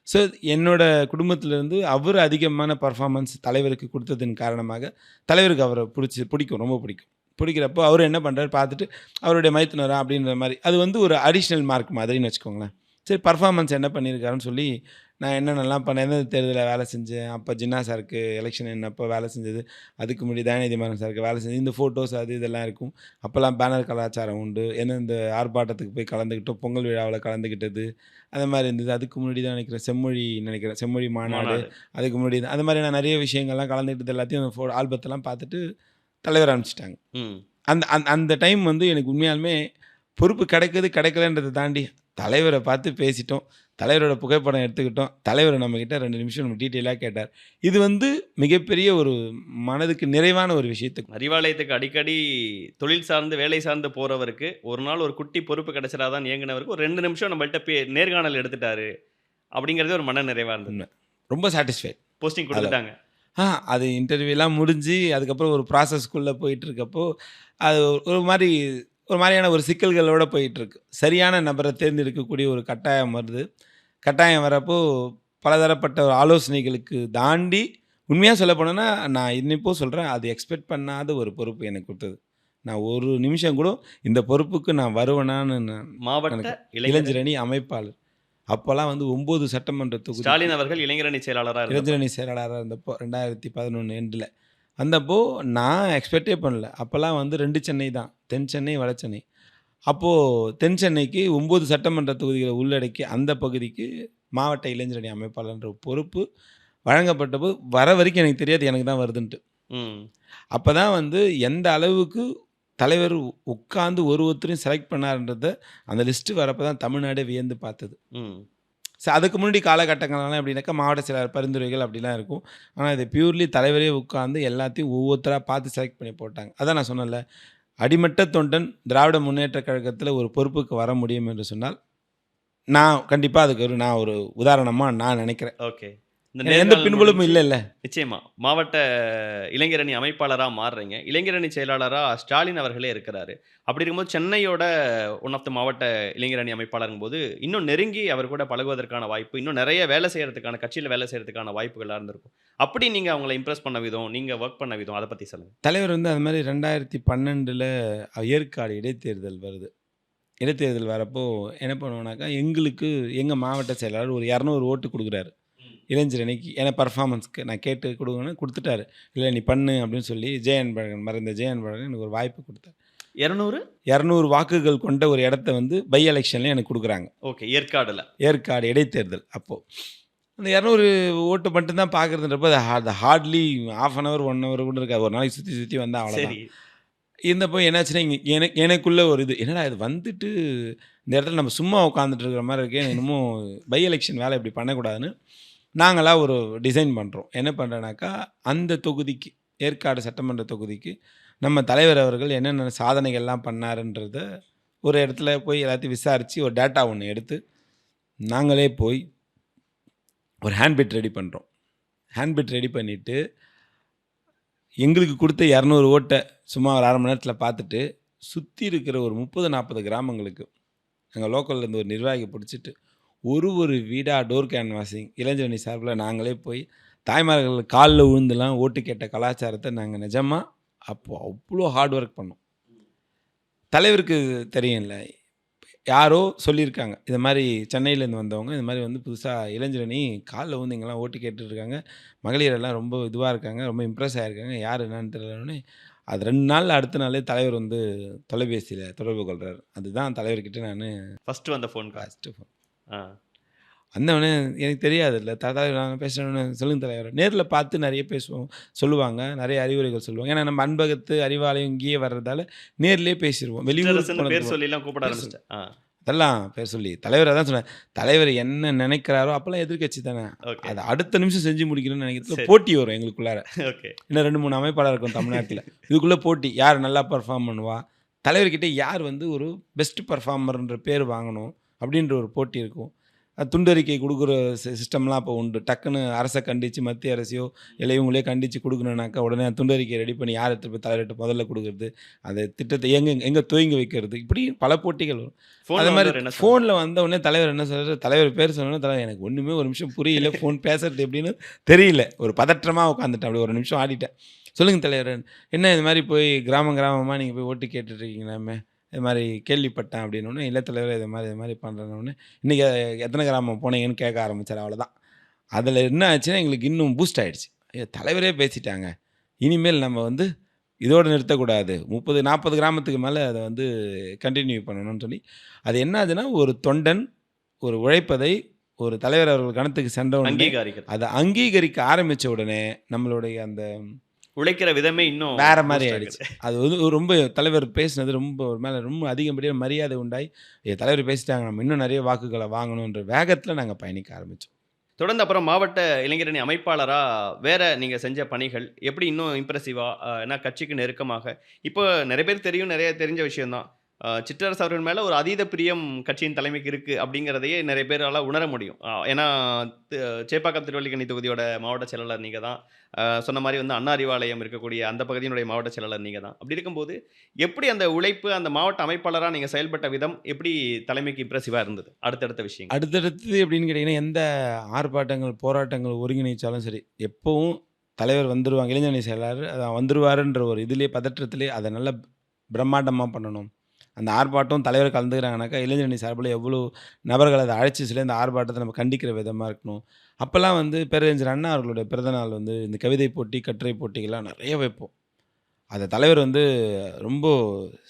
ஸோ என்னோடய குடும்பத்திலேருந்து அவர் அதிகமான பர்ஃபார்மன்ஸ் தலைவருக்கு கொடுத்ததன் காரணமாக தலைவருக்கு அவரை பிடிக்கும், ரொம்ப பிடிக்கும். பிடிக்கிறப்போ அவர் என்ன பண்ணுறாரு பார்த்துட்டு அவருடைய மைத்துனரா அப்படின்ற மாதிரி, அது வந்து ஒரு அடிஷ்னல் மார்க் மாதிரின்னு வச்சுக்கோங்களேன். சரி, பர்ஃபார்மன்ஸ் என்ன பண்ணியிருக்காருன்னு சொல்லி நான் என்னென்னலாம் பண்ணேன், எந்தெந்த தேர்தலில் வேலை செஞ்சேன், அப்போ ஜின்னா சாருக்கு எலெக்ஷன் என்னப்போ வேலை செஞ்சது, அதுக்கு முன்னாடி தயாநிதி மாறன் சாருக்கு வேலை செஞ்சது, இந்த ஃபோட்டோஸ் அது இதெல்லாம் இருக்கும். அப்போல்லாம் பேனர் கலாச்சாரம் உண்டு, எந்தெந்த ஆர்ப்பாட்டத்துக்கு போய் கலந்துக்கிட்டோம், பொங்கல் விழாவில் கலந்துக்கிட்டது அந்த மாதிரி இருந்தது. அதுக்கு முன்னாடி தான் நினைக்கிறேன் செம்மொழி மாநாடு, அதுக்கு முன்னாடி தான் அது மாதிரி நான் நிறைய விஷயங்கள்லாம் கலந்துக்கிட்டது எல்லாத்தையும் அந்த ஆல்பத்தெல்லாம் பார்த்துட்டு தலைவர் அனுப்பிச்சிட்டாங்க. அந்த அந்த டைம் வந்து எனக்கு உண்மையாலுமே பொறுப்பு கிடைக்கலன்றதை தாண்டி தலைவரை பார்த்து பேசிட்டோம், தலைவரோட புகைப்படம் எடுத்துக்கிட்டோம், தலைவர் நம்மக்கிட்ட 2 நிமிஷம் நம்ம டீட்டெயிலாக கேட்டார். இது வந்து மிகப்பெரிய ஒரு மனதுக்கு நிறைவான ஒரு விஷயத்துக்கு. அறிவாலயத்துக்கு அடிக்கடி தொழில் சார்ந்து வேலை சார்ந்து போகிறவருக்கு ஒரு நாள் ஒரு குட்டி பொறுப்பு கிடைச்சிடாதான் இயங்குனவருக்கு ஒரு 2 நிமிஷம் நம்மள்கிட்ட நேர்காணல் எடுத்துட்டாரு அப்படிங்கிறது ஒரு மன நிறைவாக இருந்தது. ரொம்ப சாட்டிஸ்ஃபைட். போஸ்டிங் கொடுத்துட்டாங்க. அது இன்டர்வியூலாம் முடிஞ்சு அதுக்கப்புறம் ஒரு ப்ராசஸ்க்குள்ளே போயிட்டுருக்கப்போ அது ஒரு மாதிரியான ஒரு சிக்கல்களோடு போயிட்டுருக்கு. சரியான நபரை தேர்ந்தெடுக்கக்கூடிய ஒரு கட்டாயம் வருது. கட்டாயம் வரப்போ பலதரப்பட்ட ஒரு ஆலோசனைகளுக்கு தாண்டி உண்மையாக சொல்ல போனேன்னா, நான் இன்னிப்போ சொல்கிறேன், அது எக்ஸ்பெக்ட் பண்ணாத ஒரு பொறுப்பு எனக்கு கொடுத்தது. நான் ஒரு நிமிஷம் கூட இந்த பொறுப்புக்கு நான் வருவேனான்னு மாவட்ட இளைஞர் அணி அமைப்பாளர் அப்போல்லாம் வந்து 9 சட்டமன்ற தொகுதி ஸ்டாலின் அவர்கள் இளைஞரணி செயலாளராக இருந்தப்போ 2011 எண்டில் வந்தப்போ நான் எக்ஸ்பெக்டே பண்ணல. அப்போல்லாம் வந்து 2 சென்னை தான், தென் சென்னை வட சென்னை. அப்போது தென் சென்னைக்கு 9 சட்டமன்ற தொகுதிகளை உள்ளடக்கி அந்த பகுதிக்கு மாவட்ட இளைஞரணி அமைப்பாளர்ன்ற பொறுப்பு வழங்கப்பட்டப்போ வர வரைக்கும் எனக்கு தெரியாது, எனக்கு தான் வருதுன்ட்டு. அப்போ தான் வந்து எந்த அளவுக்கு தலைவர் உட்காந்து ஒருத்தரையும் செலக்ட் பண்ணார்ன்றத அந்த லிஸ்ட்டு வரப்போ தான் தமிழ்நாடே வியந்து பார்த்தது. ஸோ அதுக்கு முன்னாடி காலகட்டங்கள்லாம் எப்படின்னாக்கா மாவட்ட செயலாளர் பரிந்துரைகள் அப்படிலாம் இருக்கும். ஆனால் இது பியூர்லி தலைவரே உட்காந்து எல்லாத்தையும் ஒவ்வொருத்தராக பார்த்து செலக்ட் பண்ணி போட்டாங்க. அதான் நான் சொன்னேன்ல, அடிமட்ட தொண்டன் திராவிட முன்னேற்றக் கழகத்தில் ஒரு பொறுப்புக்கு வர முடியும் என்று சொன்னால் நான் கண்டிப்பாக அதுக்கு நான் ஒரு உதாரணமாக நான் நினைக்கிறேன். ஓகே. எந்த பின்புலமும் இல்லைல்ல. நிச்சயமா மாவட்ட இளைஞரணி அமைப்பாளராக மாறுறீங்க. இளைஞரணி செயலாளராக ஸ்டாலின் அவர்களே இருக்கிறாரு. அப்படி இருக்கும்போது சென்னையோட ஒன் ஆஃப் த மாவட்ட இளைஞரணி அமைப்பாளருங்கும் போது இன்னும் நெருங்கி அவர் கூட பழகுவதற்கான வாய்ப்பு, இன்னும் நிறைய வேலை செய்யறதுக்கான கட்சியில் வேலை செய்யறதுக்கான வாய்ப்புகளாக இருந்திருக்கும். அப்படி நீங்கள் அவங்கள இம்ப்ரெஸ் பண்ண விதம், நீங்கள் ஒர்க் பண்ண விதம், அதை பற்றி சொல்லுங்கள். தலைவர் அது மாதிரி 2012 ஏற்காடு இடைத்தேர்தல் வருது. இடைத்தேர்தல் வரப்போ என்ன பண்ணுவோம்னாக்கா, எங்களுக்கு எங்கள் மாவட்ட செயலாளர் ஒரு 200 ஓட்டு கொடுக்குறாரு இளைஞரணிக்கு. ஏன்னா பர்ஃபார்மன்ஸ்க்கு நான் கேட்டு கொடுங்கன்னு கொடுத்துட்டாரு. இல்லை நீ பண்ணு அப்படின்னு சொல்லி மறைந்த ஜெயன் பழகன் எனக்கு ஒரு வாய்ப்பு கொடுத்தாரு. 200 வாக்குகள் கொண்ட ஒரு இடத்த பை எலெக்ஷன்ல எனக்கு கொடுக்குறாங்க. ஓகே. ஏற்காடு இடைத்தேர்தல். அப்போது அந்த 200 ஓட்டு மட்டும்தான் பார்க்குறதுன்றப்போ அது ஹார்ட்லி ½ hour 1 hour கூட இருக்காது. ஒரு நாளைக்கு சுற்றி சுற்றி வந்தால் அவ்வளோதான். இந்த போய் என்னாச்சுன்னா இங்கே எனக்குள்ளே ஒரு இது என்னடா இது இந்த இடத்துல நம்ம சும்மா உட்காந்துட்டு இருக்கிற மாதிரி இருக்கே, இன்னமும் பை எலெக்ஷன் வேலை இப்படி பண்ணக்கூடாதுன்னு நாங்களாக ஒரு டிசைன் பண்ணுறோம். என்ன பண்ணுறேன்னாக்கா, அந்த தொகுதிக்கு ஏற்காடு சட்டமன்ற தொகுதிக்கு நம்ம தலைவர் அவர்கள் என்னென்ன சாதனைகள்லாம் பண்ணாருன்றத ஒரு இடத்துல போய் எல்லாத்தையும் விசாரித்து ஒரு டேட்டா ஒன்று எடுத்து நாங்களே போய் ஒரு ஹேண்ட்பிட் ரெடி பண்ணுறோம். ஹேண்ட்பிட் ரெடி பண்ணிவிட்டு எங்களுக்கு கொடுத்த 200 ஓட்டை சும்மா ஒரு 1/2 மணி நேரத்தில் பார்த்துட்டு சுற்றி இருக்கிற ஒரு 30-40 கிராமங்களுக்கு எங்கள் லோக்கல்லேருந்து ஒரு நிர்வாகி பிடிச்சிட்டு ஒரு வீடாக டோர் கேன்வாசிங் இளைஞரணி சார்பில் நாங்களே போய் தாய்மார்கள் காலில் விழுந்துலாம் ஓட்டு கேட்ட கலாச்சாரத்தை நாங்கள் நிஜமாக அப்போது அவ்வளோ ஹார்ட் ஒர்க் பண்ணோம். தலைவருக்கு தெரியும்ல, யாரோ சொல்லியிருக்காங்க இது மாதிரி சென்னையிலேருந்து வந்தவங்க இது மாதிரி புதுசாக இளைஞரணி காலில் விழுந்து இங்கெல்லாம் ஓட்டு கேட்டுருக்காங்க, மகளிரெல்லாம் ரொம்ப இதுவாக இருக்காங்க, ரொம்ப இம்ப்ரெஸ் ஆகிருக்காங்க, யார் என்னன்னு தெரியலன்னு. அது 2 நாள் அடுத்த நாளே தலைவர் தொலைபேசியில் தொடர்பு கொள்கிறார். அதுதான் தலைவர்கிட்ட நான் ஃபஸ்ட்டு வந்த ஃபோன். வந்தவொடனே எனக்கு தெரியாது இல்லை தலைவர் நாங்கள் பேசுகிறோன்னு சொல்லுங்க தலைவர். நேரில் பார்த்து நிறைய சொல்லுவாங்க, நிறைய அறிவுரைகள் சொல்லுவாங்க. ஏன்னா நம்ம அன்பகத்து அறிவாலயம் இங்கேயே வர்றதால நேர்லேயே பேசிடுவோம். வெளியூர் பேர் சொல்லிலாம் கூப்பிட ஆரம்பிச்சிட்டேன். அதெல்லாம் பேர் சொல்லி தலைவர் தான் சொன்னேன். தலைவர் என்ன நினைக்கிறாரோ அப்போல்லாம் எதிர்கட்சி தானே, அதை அடுத்த நிமிஷம் செஞ்சு முடிக்கணும்னு நினைக்கிறதுல போட்டி வரும் எங்களுக்குள்ளார. இன்னும் 2-3 அமைப்பாளர் இருக்கும் தமிழ்நாட்டில். இதுக்குள்ளே போட்டி, யார் நல்லா பர்ஃபார்ம் பண்ணுவா, தலைவர்கிட்ட யார் ஒரு பெஸ்ட் பர்ஃபார்மர்ன்ற பேர் வாங்கணும் அப்படின்ற ஒரு போட்டி இருக்கும். துண்டறிக்கை கொடுக்குற சிஸ்டம்லாம் இப்போ உண்டு. டக்குன்னு அரசை கண்டித்து மத்திய அரசையோ இல்லை இவங்களே கண்டித்து கொடுக்கணுன்னாக்கா உடனே துண்டறிக்கை ரெடி பண்ணி யார் எடுத்து போய் தலைவர்கிட்ட முதல்ல கொடுக்குறது, அந்த திட்டத்தை எங்கே துவங்கி வைக்கிறது, இப்படி பல போட்டிகள் வரும். அது மாதிரி ஃபோனில் வந்த உடனே தலைவர் என்ன சொல்கிறார், தலைவர் பேர் சொன்னோன்னே தலைவர் எனக்கு ஒன்றுமே ஒரு நிமிஷம் புரியல, ஃபோன் பேசுறது எப்படின்னு தெரியல, ஒரு பதற்றமாக உட்காந்துட்டேன். அப்படி ஒரு நிமிஷம் ஆடிட்டேன். சொல்லுங்கள் தலைவர், என்ன இது மாதிரி போய் கிராமமாக நீங்கள் போய் ஓட்டு கேட்டுட்ருக்கீங்களாமே, இது மாதிரி கேள்விப்பட்டேன் அப்படின்னோடனே, இல்லை தலைவர் இது மாதிரி பண்ணுறேன்னொடனே இன்றைக்கி எத்தனை கிராமம் போனீங்கன்னு கேட்க ஆரம்பித்தார். அவ்வளோதான். அதில் என்ன ஆச்சுன்னா எங்களுக்கு இன்னும் பூஸ்ட் ஆகிடுச்சு. தலைவரே பேசிட்டாங்க, இனிமேல் நம்ம இதோடு நிறுத்தக்கூடாது, 30-40 கிராமத்துக்கு மேலே அதை கண்டினியூ பண்ணணும்னு சொல்லி அது என்ன ஆகுதுன்னா, ஒரு தொண்டன் ஒரு உழைப்பதை ஒரு தலைவர் அவர்கள் கணத்துக்கு சென்ற உடனே அதை அங்கீகரிக்க ஆரம்பித்த உடனே நம்மளுடைய அந்த உழைக்கிற விதமே இன்னும் வேற மாதிரி ஆயிடுச்சு. அது ரொம்ப தலைவர் பேசினது ரொம்ப ஒரு மேலே ரொம்ப அதிகப்படியாக மரியாதை உண்டாய், தலைவர் பேசிட்டாங்க, நம்ம இன்னும் நிறைய வாக்குகளை வாங்கணுன்ற வேகத்தில் நாங்கள் பயணிக்க ஆரம்பித்தோம். தொடர்ந்து அப்புறம் மாவட்ட இளைஞரணி அமைப்பாளராக வேற நீங்கள் செஞ்ச பணிகள் எப்படி இன்னும் இம்ப்ரெசிவாக, ஏன்னா கட்சிக்கு நெருக்கமாக, இப்போ நிறைய பேர் தெரியும், நிறைய தெரிஞ்ச விஷயம்தான், சிற்றரசு அவர்கள் மேலே ஒரு அதீத பிரியம் கட்சியின் தலைமைக்கு இருக்குது அப்படிங்கிறதையே நிறைய பேரால் உணர முடியும். ஏன்னா சேப்பாக்கம் திருவல்லிக்கணி தொகுதியோட மாவட்ட செயலாளர் நீங்கள் தான், சொன்ன மாதிரி அண்ணா அறிவாலயம் இருக்கக்கூடிய அந்த பகுதியினுடைய மாவட்ட செயலாளர் நீங்கள் தான். அப்படி இருக்கும்போது எப்படி அந்த உழைப்பு, அந்த மாவட்ட அமைப்பாளராக நீங்கள் செயல்பட்ட விதம் எப்படி தலைமைக்கு இம்ப்ரெசிவாக இருந்தது? அடுத்தடுத்த விஷயம் அடுத்தடுத்து எப்படின்னு கேட்டிங்கன்னா, எந்த ஆர்ப்பாட்டங்கள் போராட்டங்கள் ஒருங்கிணைச்சாலும் சரி, எப்போவும் தலைவர் வந்துடுவாங்க, இளைஞரணி செயலாளர் அதான் வந்துடுவாருன்ற ஒரு இதுலேயே பதற்றத்திலே அதை நல்லா பிரம்மாண்டமாக பண்ணணும். அந்த ஆர்ப்பாட்டம் தலைவர் கலந்துக்கிறாங்கனாக்கா இளைஞரணி சார்பில் எவ்வளோ நபர்கள் அதை அழைச்சி சொல்லி அந்த ஆர்ப்பாட்டத்தை நம்ம கண்டிக்கிற விதமாக இருக்கணும். அப்போல்லாம் பேரறிஞர் அண்ணா அவர்களுடைய பிறந்தநாள் இந்த கவிதை போட்டி, கட்டுரை போட்டிகள்லாம் நிறைய வைப்போம். அதை தலைவர் ரொம்ப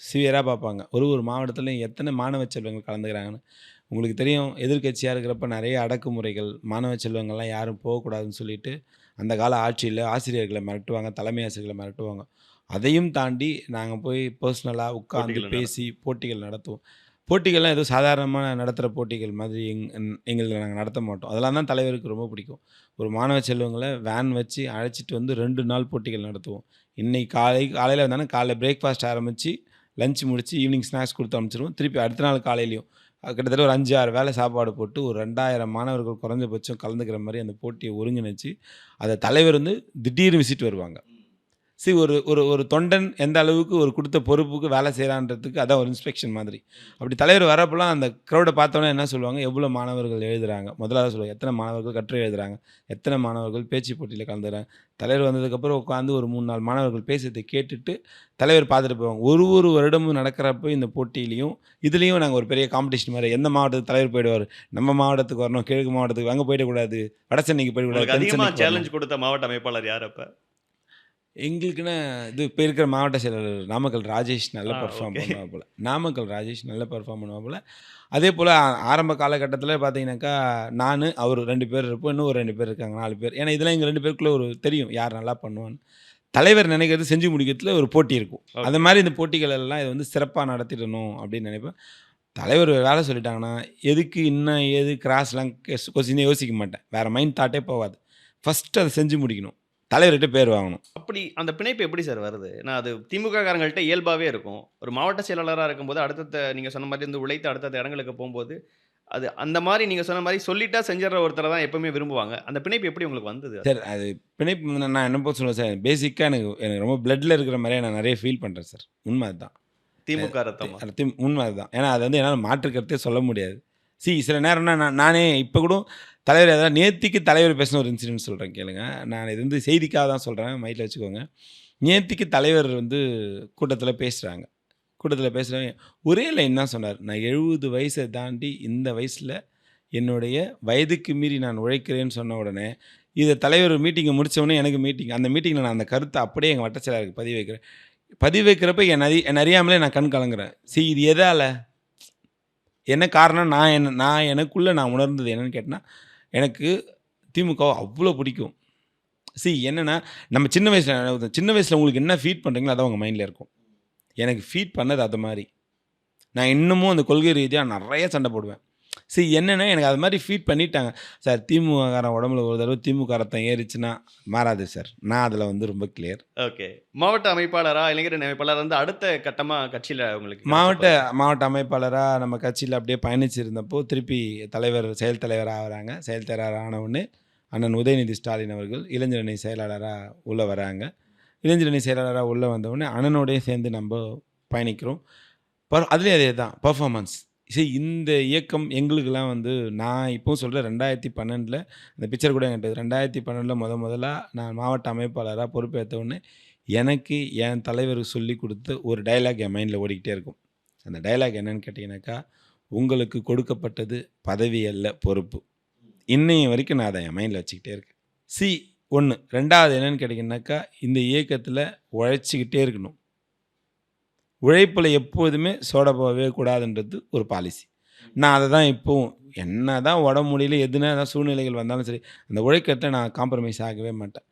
சிவியராக பார்ப்பாங்க. ஒரு மாவட்டத்துலையும் எத்தனை மாணவ செல்வங்கள் கலந்துக்கிறாங்கன்னு. உங்களுக்கு தெரியும், எதிர்கட்சியாக இருக்கிறப்ப நிறைய அடக்குமுறைகள், மாணவ செல்வங்கள்லாம் யாரும் போகக்கூடாதுன்னு சொல்லிட்டு அந்த கால ஆட்சியில் ஆசிரியர்களை மிரட்டுவாங்க, தலைமை ஆசிரியர்களை மிரட்டுவாங்க. அதையும் தாண்டி நாங்கள் போய் பர்சனலாக உட்காந்து பேசி போட்டிகள் நடத்துவோம். போட்டிகள்லாம் ஏதோ சாதாரணமாக நடத்துகிற போட்டிகள் மாதிரி எங்களுக்கு நாங்கள் நடத்த மாட்டோம். அதெல்லாம் தான் தலைவருக்கு ரொம்ப பிடிக்கும். ஒரு மாணவ செல்வங்களை வேன் வச்சு அழைச்சிட்டு 2 நாள் போட்டிகள் நடத்துவோம். இன்றைக்கி காலையில் வந்தாலும் காலைல பிரேக்ஃபாஸ்ட் ஆரம்பித்து லஞ்ச் முடித்து ஈவினிங் ஸ்நாக்ஸ் கொடுத்து அனுப்பிச்சிருவோம். திருப்பி அடுத்த நாள் காலையிலையும் கிட்டத்தட்ட ஒரு 5-6 வேளை சாப்பாடு போட்டு ஒரு 2000 மாணவர்கள் குறைஞ்சபட்சம் கலந்துக்கிற மாதிரி அந்த போட்டியை ஒருங்கிணைச்சு அதை தலைவர் வந்து திடீர்னு விசிட் வருவாங்க. ஒரு ஒரு ஒரு தொண்டன் எந்த அளவுக்கு ஒரு கொடுத்த பொறுப்புக்கு வேலை செய்கிறான்றதுக்கு அதான் ஒரு இன்ஸ்பெக்ஷன் மாதிரி. அப்படி தலைவர் வரப்போலாம் அந்த க்ரௌடை பார்த்தோன்னே என்ன சொல்லுவாங்க, எவ்வளோ மாணவர்கள் எழுதுகிறாங்க, முதலாவது சொல்லுவாங்க எத்தனை மாணவர்கள் கட்டுரை எழுதுகிறாங்க, எத்தனை மாணவர்கள் பேச்சு போட்டியில் கலந்துறாங்க. தலைவர் வந்ததுக்கப்புறம் உட்காந்து ஒரு 3-4 மாணவர்கள் பேசுறதை கேட்டுட்டு தலைவர் பார்த்துட்டு போவாங்க. ஒரு வருடமும் நடக்கிறப்ப இந்த போட்டியிலையும் இதுலேயும் நாங்கள் ஒரு பெரிய காம்படிஷன் மாதிரி எந்த மாவட்டத்துக்கு தலைவர் போயிடுவார், நம்ம மாவட்டத்துக்கு வரணும், கிழக்கு மாவட்டத்துக்கு அங்கே போயிடக்கூடாது, வட சென்னைக்கு போயிடக்கூடாது. அதிகமாக சேலஞ்ச் கொடுத்த மாவட்ட அமைப்பாளர் யார் அப்போ? எங்களுக்குன்னா இது இப்போ இருக்கிற மாவட்ட செயலாளர் நாமக்கல் ராஜேஷ் நல்ல பெர்ஃபார்ம் பண்ணுவாப்புல. நாமக்கல் ராஜேஷ் நல்ல பெர்ஃபார்ம் பண்ணுவாப்புல. அதே போல் ஆரம்ப காலகட்டத்தில் பார்த்தீங்கன்னாக்கா நான் அவர் 2 பேர் இருப்போம், இன்னும் ஒரு 2 பேர் இருக்காங்க, 4 பேர். ஏன்னா இதெல்லாம் எங்கள் 2 பேருக்குள்ளே ஒரு தெரியும் யார் நல்லா பண்ணுவான்னு. தலைவர் நினைக்கிறது செஞ்சு முடிக்கிறதுல ஒரு போட்டி இருக்கும். அந்த மாதிரி இந்த போட்டிகள் எல்லாம் இதை வந்து சிறப்பாக நடத்திடணும் அப்படின்னு நினைப்பேன். தலைவர் வேலை சொல்லிட்டாங்கன்னா எதுக்கு இன்னும் ஏது கிராஸ்லாம் கொஸ்டினே யோசிக்க மாட்டேன், வேறு மைண்ட் தாட்டே போகாது. ஃபஸ்ட்டு அதை செஞ்சு முடிக்கணும், தலைவர்கிட்ட பேர் வாங்கணும். அப்படி அந்த பிணைப்பு எப்படி சார் வருது? நான் அது திமுக காரங்கள்ட்ட இயல்பாகவே இருக்கும். ஒரு மாவட்ட செயலாளராக இருக்கும்போது அடுத்தடுத்த நீங்கள் சொன்ன மாதிரி வந்து உழைத்து அடுத்தடுத்த இடங்களுக்கு போகும்போது அது அந்த மாதிரி நீங்கள் சொன்ன மாதிரி சொல்லிட்டா செஞ்சிடற ஒருத்தரை தான் எப்பவுமே விரும்புவாங்க. அந்த பிணைப்பு எப்படி உங்களுக்கு வந்தது? சார் அது பிணைப்பு நான் என்ன போது சொல்லுவேன் சார், பேசிக்காக எனக்கு ரொம்ப பிளட்டில் இருக்கிற மாதிரியே நான் நிறைய ஃபீல் பண்ணுறேன் சார். உண்மை அதுதான், திமுக ரத்தம் உண்மை அதுதான். ஏன்னா அது வந்து என்னால் மாற்றுக்கிறதே சொல்ல முடியாது. சில நேரம்னா நானே இப்போ கூட தலைவர் ஏதாவது நேத்திக்கு தலைவர் பேசின ஒரு இன்சிடென்ட் சொல்கிறேன் கேளுங்க. நான் இது வந்து செய்திக்காக தான் சொல்கிறேன், மைண்டில் வச்சுக்கோங்க. நேத்திக்கு தலைவர் வந்து கூட்டத்தில் பேசுகிறாங்க. ஒரே லைன் தான் சொன்னார், நான் 70 வயசை தாண்டி இந்த வயசில் என்னுடைய வயதுக்கு மீறி நான் உழைக்கிறேன்னு சொன்ன உடனே இதை தலைவர் மீட்டிங்கை முடித்தவொடனே எனக்கு மீட்டிங், அந்த மீட்டிங்கில் நான் அந்த கருத்தை அப்படியே எங்கள் வட்டச்செயலாளருக்கு பதிவு வைக்கிறப்ப என் அறியாமலே நான் கண் கலங்குறேன். இது எதால் என்ன காரணம், நான் எனக்குள்ளே நான் உணர்ந்தது என்னென்னு கேட்டேன்னா, எனக்கு திமுகவை அவ்வளோ பிடிக்கும். என்னென்னா நம்ம சின்ன வயசில் உங்களுக்கு என்ன ஃபீட் பண்ணுறீங்களோ அதான் உங்கள் மைண்டில் இருக்கும். எனக்கு ஃபீட் பண்ணது அது மாதிரி. நான் இன்னமும் அந்த கொள்கை ரீதியாக நிறைய சண்டை போடுவேன். என்னென்னா எனக்கு அது மாதிரி ஃபீட் பண்ணிட்டாங்க சார். திமுககாரன் உடம்புல ஒரு தடவை திமுக ரத்தம் ஏறிச்சுன்னா மாறாது சார். நான் அதில் வந்து ரொம்ப கிளியர். ஓகே, மாவட்ட அமைப்பாளராக இளைஞரணி அமைப்பாளர் வந்து அடுத்த கட்டமாக கட்சியில் உங்களுக்கு மாவட்ட அமைப்பாளராக நம்ம கட்சியில் அப்படியே பயணிச்சிருந்தப்போ திருப்பி செயல் தலைவராக வராங்க. செயல் தலைவராக ஆனவுடனே அண்ணன் உதயநிதி ஸ்டாலின் அவர்கள் இளைஞரணி செயலாளராக உள்ளே வராங்க. இளைஞரணி செயலாளராக உள்ளே வந்தவுடனே அண்ணனோடய சேர்ந்து நம்ம பயணிக்கிறோம். அதுலேயும் அதே தான் பர்ஃபார்மன்ஸ். இந்த இயக்கம் எங்களுக்கெல்லாம் வந்து நான் இப்போவும் சொல்கிறேன், 2012 அந்த பிக்சர் கூட என்கிட்ட 2012 முதலாக நான் மாவட்ட அமைப்பாளராக பொறுப்பேற்ற உடனே எனக்கு என் தலைவர் சொல்லி கொடுத்த ஒரு டைலாக் என் மைண்டில் ஓடிக்கிட்டே இருக்கும். அந்த டைலாக் என்னன்னு கேட்டிங்கனாக்கா, உங்களுக்கு கொடுக்கப்பட்டது பதவி அல்ல பொறுப்பு. இன்னைய வரைக்கும் நான் அதை என் மைண்டில் வச்சுக்கிட்டே இருக்கேன். ஒன்று. 2வது என்னென்னு கேட்டிங்கனாக்கா, இந்த இயக்கத்தில் உழைச்சிக்கிட்டே இருக்கணும். உழைப்பில் எப்போதுமே சோட போகவே கூடாதுன்றது ஒரு பாலிசி. நான் அதை தான் இப்போவும் என்ன தான் உடம்பு முடியல எதுனா தான் சூழ்நிலைகள் வந்தாலும் சரி, அந்த உழைக்கிறத நான் காம்ப்ரமைஸ் ஆகவே மாட்டேன்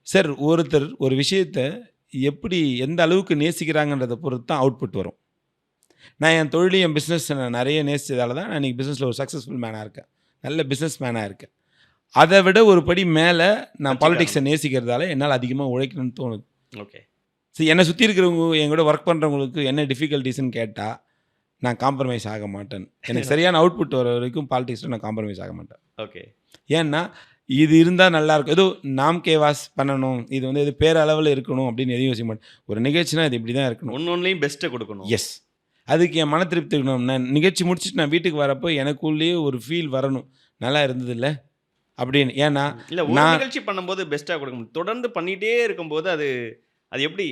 சார். ஒருத்தர் ஒரு விஷயத்தை எப்படி எந்த அளவுக்கு நேசிக்கிறாங்கன்றதை பொறுத்து தான் அவுட்புட் வரும். நான் என் தொழிலையும் என் பிஸ்னஸ் நான் நிறைய நேசித்ததால தான் நான் இன்றைக்கி பிஸ்னஸில் ஒரு சக்ஸஸ்ஃபுல் மேனாக இருக்கேன், நல்ல பிஸ்னஸ் மேனாக இருக்கேன். அதை விட ஒரு படி மேலே நான் பாலிடிக்ஸை நேசிக்கிறதால என்னால் அதிகமாக உழைக்கணும்னு தோணுது. ஓகே, என்னை சுற்றி இருக்கிறவங்க என் கூட ஒர்க் பண்ணுறவங்களுக்கு என்ன டிஃபிகல்ட்டிஸ்ன்னு கேட்டால் நான் காம்ப்ரமைஸ் ஆக மாட்டேன். எனக்கு சரியான அவுட்புட் வர வரைக்கும் பாலிடிக்ஸில் நான் காம்ப்ரமைஸ் ஆக மாட்டேன். ஓகே, ஏன்னா இது இருந்தால் நல்லாயிருக்கும், ஏதோ நாம் கேவாஸ் பண்ணணும், இது வந்து எது பேரளவில் இருக்கணும் அப்படின்னு எதையும் யோசிக்க மாட்டேன். ஒரு நிகழ்ச்சினா இது இப்படி தான் இருக்கணும், ஒன்றுலையும் பெஸ்ட்டை கொடுக்கணும். எஸ், அதுக்கு என் மன திருப்தி இருக்கணும். நான் நிகழ்ச்சி முடிச்சுட்டு நான் வீட்டுக்கு வரப்போ எனக்குள்ளேயே ஒரு ஃபீல் வரணும், நல்லா இருந்தது இல்லை அப்படின்னு. ஏன்னா இல்லை, நிகழ்ச்சி பண்ணும்போது பெஸ்ட்டாக கொடுக்கணும், தொடர்ந்து பண்ணிகிட்டே இருக்கும்போது அது எப்படி?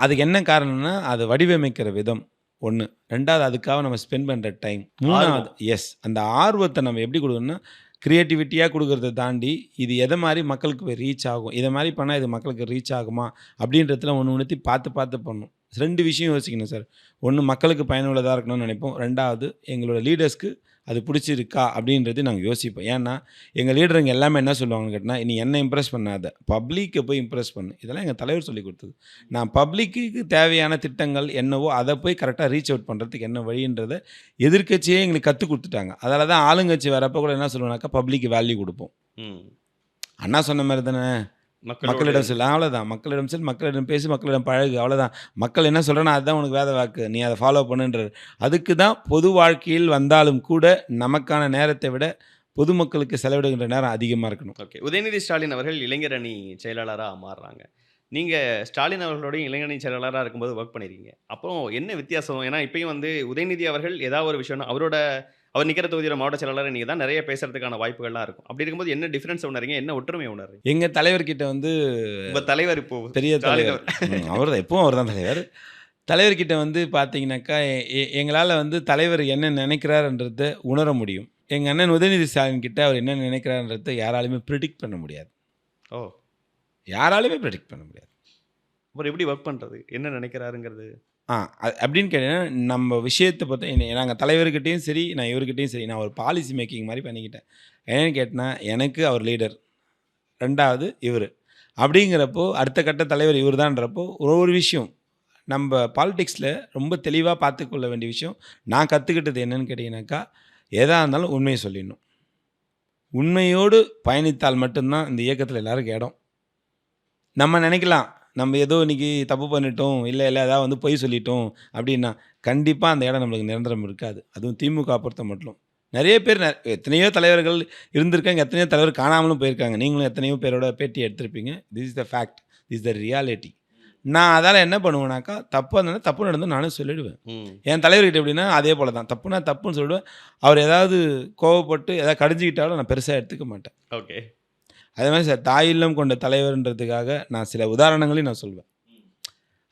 அதுக்கு என்ன காரணம்னா அது வடிவமைக்கிற விதம் ஒன்று. 2வது அதுக்காக நம்ம ஸ்பெண்ட் பண்ணுற டைம். 3வது அந்த ஆர்வத்தை நம்ம எப்படி கொடுக்கணும்னா க்ரியேட்டிவிட்டியாக கொடுக்கறத தாண்டி இது எதை மாதிரி மக்களுக்கு போய் ரீச் ஆகும், இதை மாதிரி பண்ணால் இது மக்களுக்கு ரீச் ஆகுமா அப்படின்றதுல ஒன்று பார்த்து பண்ணணும். 2 விஷயம் யோசிக்கணும் சார். ஒன்று மக்களுக்கு பயனுள்ளதாக இருக்கணும்னு நினைப்போம். 2வது எங்களோட லீடர்ஸ்க்கு அது பிடிச்சிருக்கா அப்படின்றது நாங்கள் யோசிப்போம். ஏன்னா எங்கள் லீடருங்க எல்லாமே என்ன சொல்லுவாங்கன்னு கேட்டால், நீ என்ன இம்ப்ரெஸ் பண்ணாத, பப்ளிக்கை போய் இம்ப்ரெஸ் பண்ணு. இதெல்லாம் எங்கள் தலைவர் சொல்லி கொடுத்தது. நான் பப்ளிக்கு தேவையான திட்டங்கள் என்னவோ அதை போய் கரெக்டாக ரீச் அவுட் பண்ணுறதுக்கு என்ன வழின்றதை எதிர்க்கட்சியே எங்களுக்கு கற்றுக் கொடுத்துட்டாங்க. அதனால தான் ஆளுங்கட்சி வரப்போ கூட என்ன சொல்லுவோம்னாக்கா பப்ளிக்கு வேல்யூ கொடுப்போம். அண்ணா சொன்ன மாதிரி தானே, மக்களிடம் செல், அவ்வளோதான். மக்களிடம் செல், மக்களிடம் பேசி, மக்களிடம் பழகு, அவ்வளோதான். மக்கள் என்ன சொல்கிறானோ அதுதான் உனக்கு வேத வாக்கு, நீ அதை ஃபாலோ பண்ணுன்றார். அதுக்கு தான் பொது வாழ்க்கையில் வந்தாலும் கூட நமக்கான நேரத்தை விட பொதுமக்களுக்கு செலவிடுகின்ற நேரம் அதிகமாக இருக்கணும். ஓகே. உதயநிதி ஸ்டாலின் அவர்கள் இளைஞர் அணி செயலாளராக மாறுறாங்க. நீங்கள் ஸ்டாலின் அவர்களோடையும் இளைஞர் அணி செயலாளராக இருக்கும்போது ஒர்க் பண்ணியிருக்கீங்க. அப்புறம் என்ன வித்தியாசம்? ஏன்னா இப்பயும் வந்து உதயநிதி அவர்கள் ஏதாவது ஒரு விஷயம்னா அவர் நிற்கிற தொகுதியோட மாவட்ட செயலாளர் நீங்கள் தான் நிறைய பேசுறதுக்கான வாய்ப்புகள்லாம் இருக்கும். அப்படி இருக்கும்போது என்ன டிஃபரன்ஸ் உணர்றீங்க, என்ன ஒற்றுமை உணர்றீங்க? எங்கள் தலைவர்கிட்ட வந்து உங்கள் தலைவர் இப்போ பெரிய தலைவர், அவர் தான், எப்பவும் அவர் தான் தலைவர். தலைவர்கிட்ட வந்து பார்த்தீங்கன்னாக்கா எங்களால் வந்து தலைவர் என்ன நினைக்கிறாருன்றதை உணர முடியும். எங்கள் அண்ணன் உதயநிதி ஸ்டாலின் கிட்ட அவர் என்ன நினைக்கிறாருன்றதை யாராலையுமே ப்ரிடிக்ட் பண்ண முடியாது. ஓ, யாராலையுமே ப்ரிடிக்ட் பண்ண முடியாது. அவர் எப்படி ஒர்க் பண்ணுறது, என்ன நினைக்கிறாருங்கிறது? அப்படின்னு கேட்டீங்கன்னா நம்ம விஷயத்தை பொறுத்த நாங்கள் தலைவர்கிட்டையும் சரி, நான் இவர்கிட்டையும் சரி, நான் ஒரு பாலிசி மேக்கிங் மாதிரி பண்ணிக்கிட்டேன். என்னென்னு கேட்டினா, எனக்கு அவர் லீடர், ரெண்டாவது இவர், அப்படிங்கிறப்போ அடுத்த கட்ட தலைவர் இவர் தான்றப்போ ஒரு விஷயம் நம்ம பாலிடிக்ஸில் ரொம்ப தெளிவாக பார்த்துக்கொள்ள வேண்டிய விஷயம். நான் கற்றுக்கிட்டது என்னன்னு கேட்டிங்கனாக்கா, எதாக இருந்தாலும் உண்மையை சொல்லிடணும். உண்மையோடு பயணித்தால் மட்டும்தான் இந்த இயக்கத்தில் எல்லாருக்கும் இடம். நம்ம நினைக்கலாம் நம்ம ஏதோ இன்றைக்கி தப்பு பண்ணிட்டோம், இல்லை ஏதாவது வந்து பொய் சொல்லிட்டோம் அப்படின்னா கண்டிப்பாக அந்த இடம் நம்மளுக்கு நிரந்தரம் இருக்காது. அதுவும் திமுக பொறுத்த மட்டும் நிறைய பேர், எத்தனையோ தலைவர்கள் இருந்திருக்காங்க, எத்தனையோ தலைவர் காணாமலும் போயிருக்காங்க. நீங்களும் எத்தனையோ பேரோட பேட்டி எடுத்திருப்பீங்க. This is the fact, this is the reality. நான் அதால் என்ன பண்ணுவேனாக்கா, தப்பு இருந்தாலும் தப்பு நடந்து நானும் சொல்லிவிடுவேன். என் தலைவர்கிட்ட எப்படின்னா அதே போல் தான், தப்புனா தப்புன்னு சொல்லிவிடுவேன். அவர் ஏதாவது கோவப்பட்டு ஏதாவது கடிஞ்சிக்கிட்டாலும் நான் பெருசாக எடுத்துக்க மாட்டேன். ஓகே. அதே மாதிரி சார், தாயில்லம் கொண்ட தலைவர்ன்றதுக்காக நான் சில உதாரணங்களையும் நான் சொல்வேன்.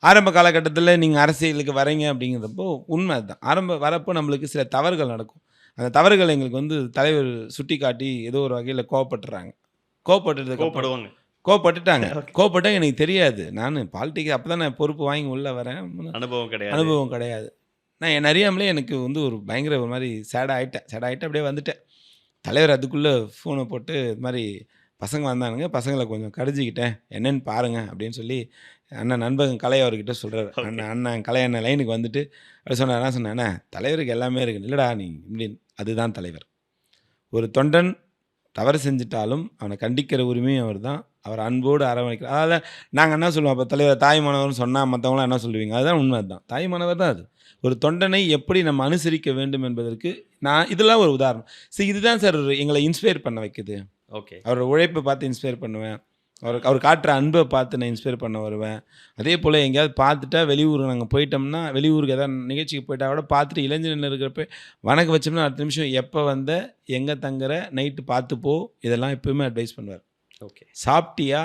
ஆரம்ப காலகட்டத்தில் நீங்கள் அரசியலுக்கு வரீங்க அப்படிங்கிறப்போ உண்மை அதுதான். வரப்போ நம்மளுக்கு சில தவறுகள் நடக்கும். அந்த தவறுகள் எங்களுக்கு வந்து தலைவர் சுட்டி காட்டி ஏதோ ஒரு வகையில் கோவப்பட்டுறாங்க. கோவப்பட்டுட்டாங்க. கோவப்பட்டால் எனக்கு தெரியாது. நான் பாலிட்டிக்ஸ் அப்போ தான் நான் பொறுப்பு வாங்கி உள்ளே வரேன். அனுபவம் கிடையாது. நான் என் அறியாமலே எனக்கு வந்து ஒரு பயங்கர ஒரு மாதிரி சேடாகிட்டேன் அப்படியே வந்துட்டேன். தலைவர் அதுக்குள்ளே ஃபோனை போட்டு இது மாதிரி பசங்க வந்தானுங்க, பசங்களை கொஞ்சம் கடிஞ்சிக்கிட்டேன், என்னென்னு பாருங்கள் அப்படின்னு சொல்லி அண்ணன் நண்பன் கலை அவர்கிட்ட சொல்கிறார். அண்ணன் கலை அண்ணன் லைனுக்கு வந்துட்டு அப்படி சொன்னார். என்ன சொன்னேன், அண்ணா தலைவருக்கு எல்லாமே இருக்குது, இல்லைடா நீ இப்படி, அதுதான் தலைவர். ஒரு தொண்டன் தவறு செஞ்சிட்டாலும் அவனை கண்டிக்கிற உரிமையும் அவர் தான். அவர் அன்போடு அரவணைக்கிறார். அதாவது நாங்கள் என்ன சொல்லுவோம், அப்போ தலைவர் தாய்மானவர்னு சொன்னால் மற்றவங்களாம் என்ன சொல்லுவீங்க, அதுதான் உண்மை. அதுதான் தாய்மானவர் தான். அது ஒரு தொண்டனை எப்படி நம்ம அனுசரிக்க வேண்டும் என்பதற்கு இதெல்லாம் ஒரு உதாரணம். சரி, இதுதான் சார் எங்களை இன்ஸ்பயர் பண்ண வைக்குது. ஓகே. அவரோட உழைப்பை பார்த்து இன்ஸ்பயர் பண்ணுவேன். அவர் காட்டுற அன்பை பார்த்து நான் இன்ஸ்பயர் பண்ண வருவேன். அதே போல் எங்கேயாவது பார்த்துட்டா வெளியூர் நாங்கள் போயிட்டோம்னா, வெளியூருக்கு ஏதாவது நிகழ்ச்சிக்கு போயிட்டா கூட பார்த்துட்டு இளைஞர்கள் இருக்கிறப்ப வணக்கம் வச்சோம்னா அடுத்த நிமிஷம் எப்போ வந்த, எங்கே தங்குற, நைட்டு பார்த்துப்போ, இதெல்லாம் எப்போயுமே அட்வைஸ் பண்ணுவார். ஓகே. சாப்பிட்டியா?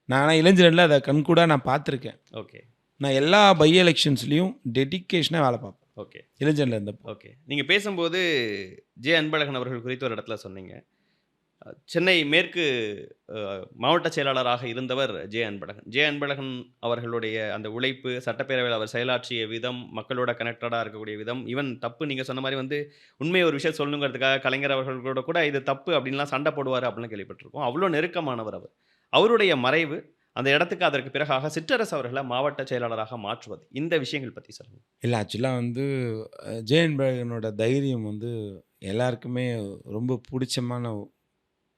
நான் இளைஞர்களில் அதை கண்கூடாக நான் பார்த்துருக்கேன். ஓகே. நான் எல்லா பை எலெக்ஷன்ஸ்லேயும் டெடிக்கேஷனாக வேலை பார்ப்பேன். ஓகே. இளைஞரில் இருந்தப்போ. ஓகே. நீங்கள் பேசும்போது ஜே அன்பழகன் அவர்கள் குறித்து ஒரு இடத்துல சொன்னீங்க. சென்னை மேற்கு மாவட்ட செயலாளராக இருந்தவர் ஜே அன்பழகன் அவர்களுடைய அந்த உழைப்பு, சட்டப்பேரவையில் அவர் செயலாற்றிய விதம், மக்களோட கனெக்டடாக இருக்கக்கூடிய விதம், ஈவன் தப்பு நீங்கள் சொன்ன மாதிரி வந்து உண்மையை ஒரு விஷயம் சொல்லணுங்கிறதுக்காக கலைஞர் அவர்களோட கூட இது தப்பு அப்படின்லாம் சண்டை போடுவார் அப்படின்லாம் கேள்விப்பட்டிருக்கோம். அவ்வளோ நெருக்கமானவர் அவர். அவருடைய மறைவு அந்த இடத்துக்கு அதற்கு பிறகாக சிற்றரசு அவர்களை மாவட்ட செயலாளராக மாற்றுவது, இந்த விஷயங்கள் பற்றி சொல்லுங்கள். இல்லை, ஆக்சுவலாக வந்து ஜே அன்பழகனோட தைரியம் வந்து எல்லாருக்குமே ரொம்ப பிடிச்சமான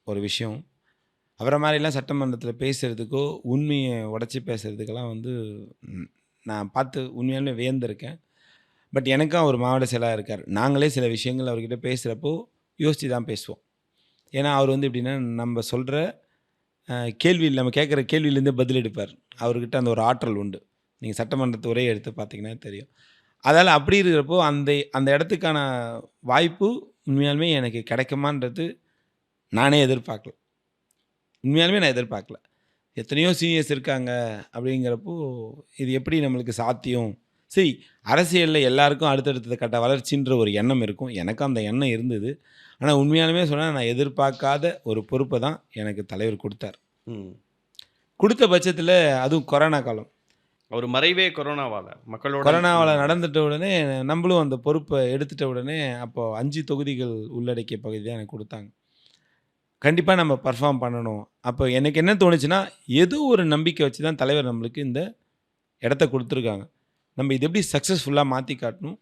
ஒரு விஷயம். அவரை மாதிரிலாம் சட்டமன்றத்தில் பேசுகிறதுக்கோ உண்மையை உடச்சி பேசுகிறதுக்கெல்லாம் வந்து நான் பார்த்து உண்மையாலுமே வியந்திருக்கேன். பட் எனக்கும் அவர் மாவட்ட செயலாளர் இருக்கார். நாங்களே சில விஷயங்கள் அவர்கிட்ட பேசுகிறப்போ யோசித்து தான் பேசுவோம். ஏன்னா அவர் வந்து எப்படின்னா, நம்ம சொல்கிற கேள்வியில், நம்ம கேட்குற கேள்வியிலேருந்தே பதில் எடுப்பார். அவர்கிட்ட அந்த ஒரு ஆற்றல் உண்டு. நீங்கள் சட்டமன்றத்து உரையை எடுத்து பார்த்தீங்கன்னா தெரியும். அதால் அப்படி இருக்கிறப்போ அந்த இடத்துக்கான வாய்ப்பு உண்மையாலுமே எனக்கு கிடைக்குமான்றது நானே எதிர்பார்க்கல. உண்மையாலுமே நான் எதிர்பார்க்கல. எத்தனையோ சீனியர்ஸ் இருக்காங்க அப்படிங்கிறப்போ இது எப்படி நம்மளுக்கு சாத்தியம்? சரி, அரசியலில் எல்லாருக்கும் அடுத்தடுத்த கட்ட வளர்ச்சின்ற ஒரு எண்ணம் இருக்கும். எனக்கும் அந்த எண்ணம் இருந்தது. ஆனால் உண்மையாலுமே சொன்னால் நான் எதிர்பார்க்காத ஒரு பொறுப்பை தான் எனக்கு தலைவர் கொடுத்தார். கொடுத்த பட்சத்தில் அதுவும் கொரோனா காலம், ஒரு மறைவே கொரோனாவால் நடந்துட்ட உடனே நம்மளும் அந்த பொறுப்பை எடுத்துட்ட உடனே அப்போது 5 தொகுதிகள் உள்ளடக்கிய பகுதி தான் எனக்கு கொடுத்தாங்க. கண்டிப்பாக நம்ம பர்ஃபார்ம் பண்ணணும். அப்போ எனக்கு என்ன தோணுச்சுன்னா, ஏதோ ஒரு நம்பிக்கை வச்சு தான் தலைவர் நம்மளுக்கு இந்த இடத்த கொடுத்துருக்காங்க. நம்ம இது எப்படி சக்ஸஸ்ஃபுல்லாக மாற்றி காட்டணும்,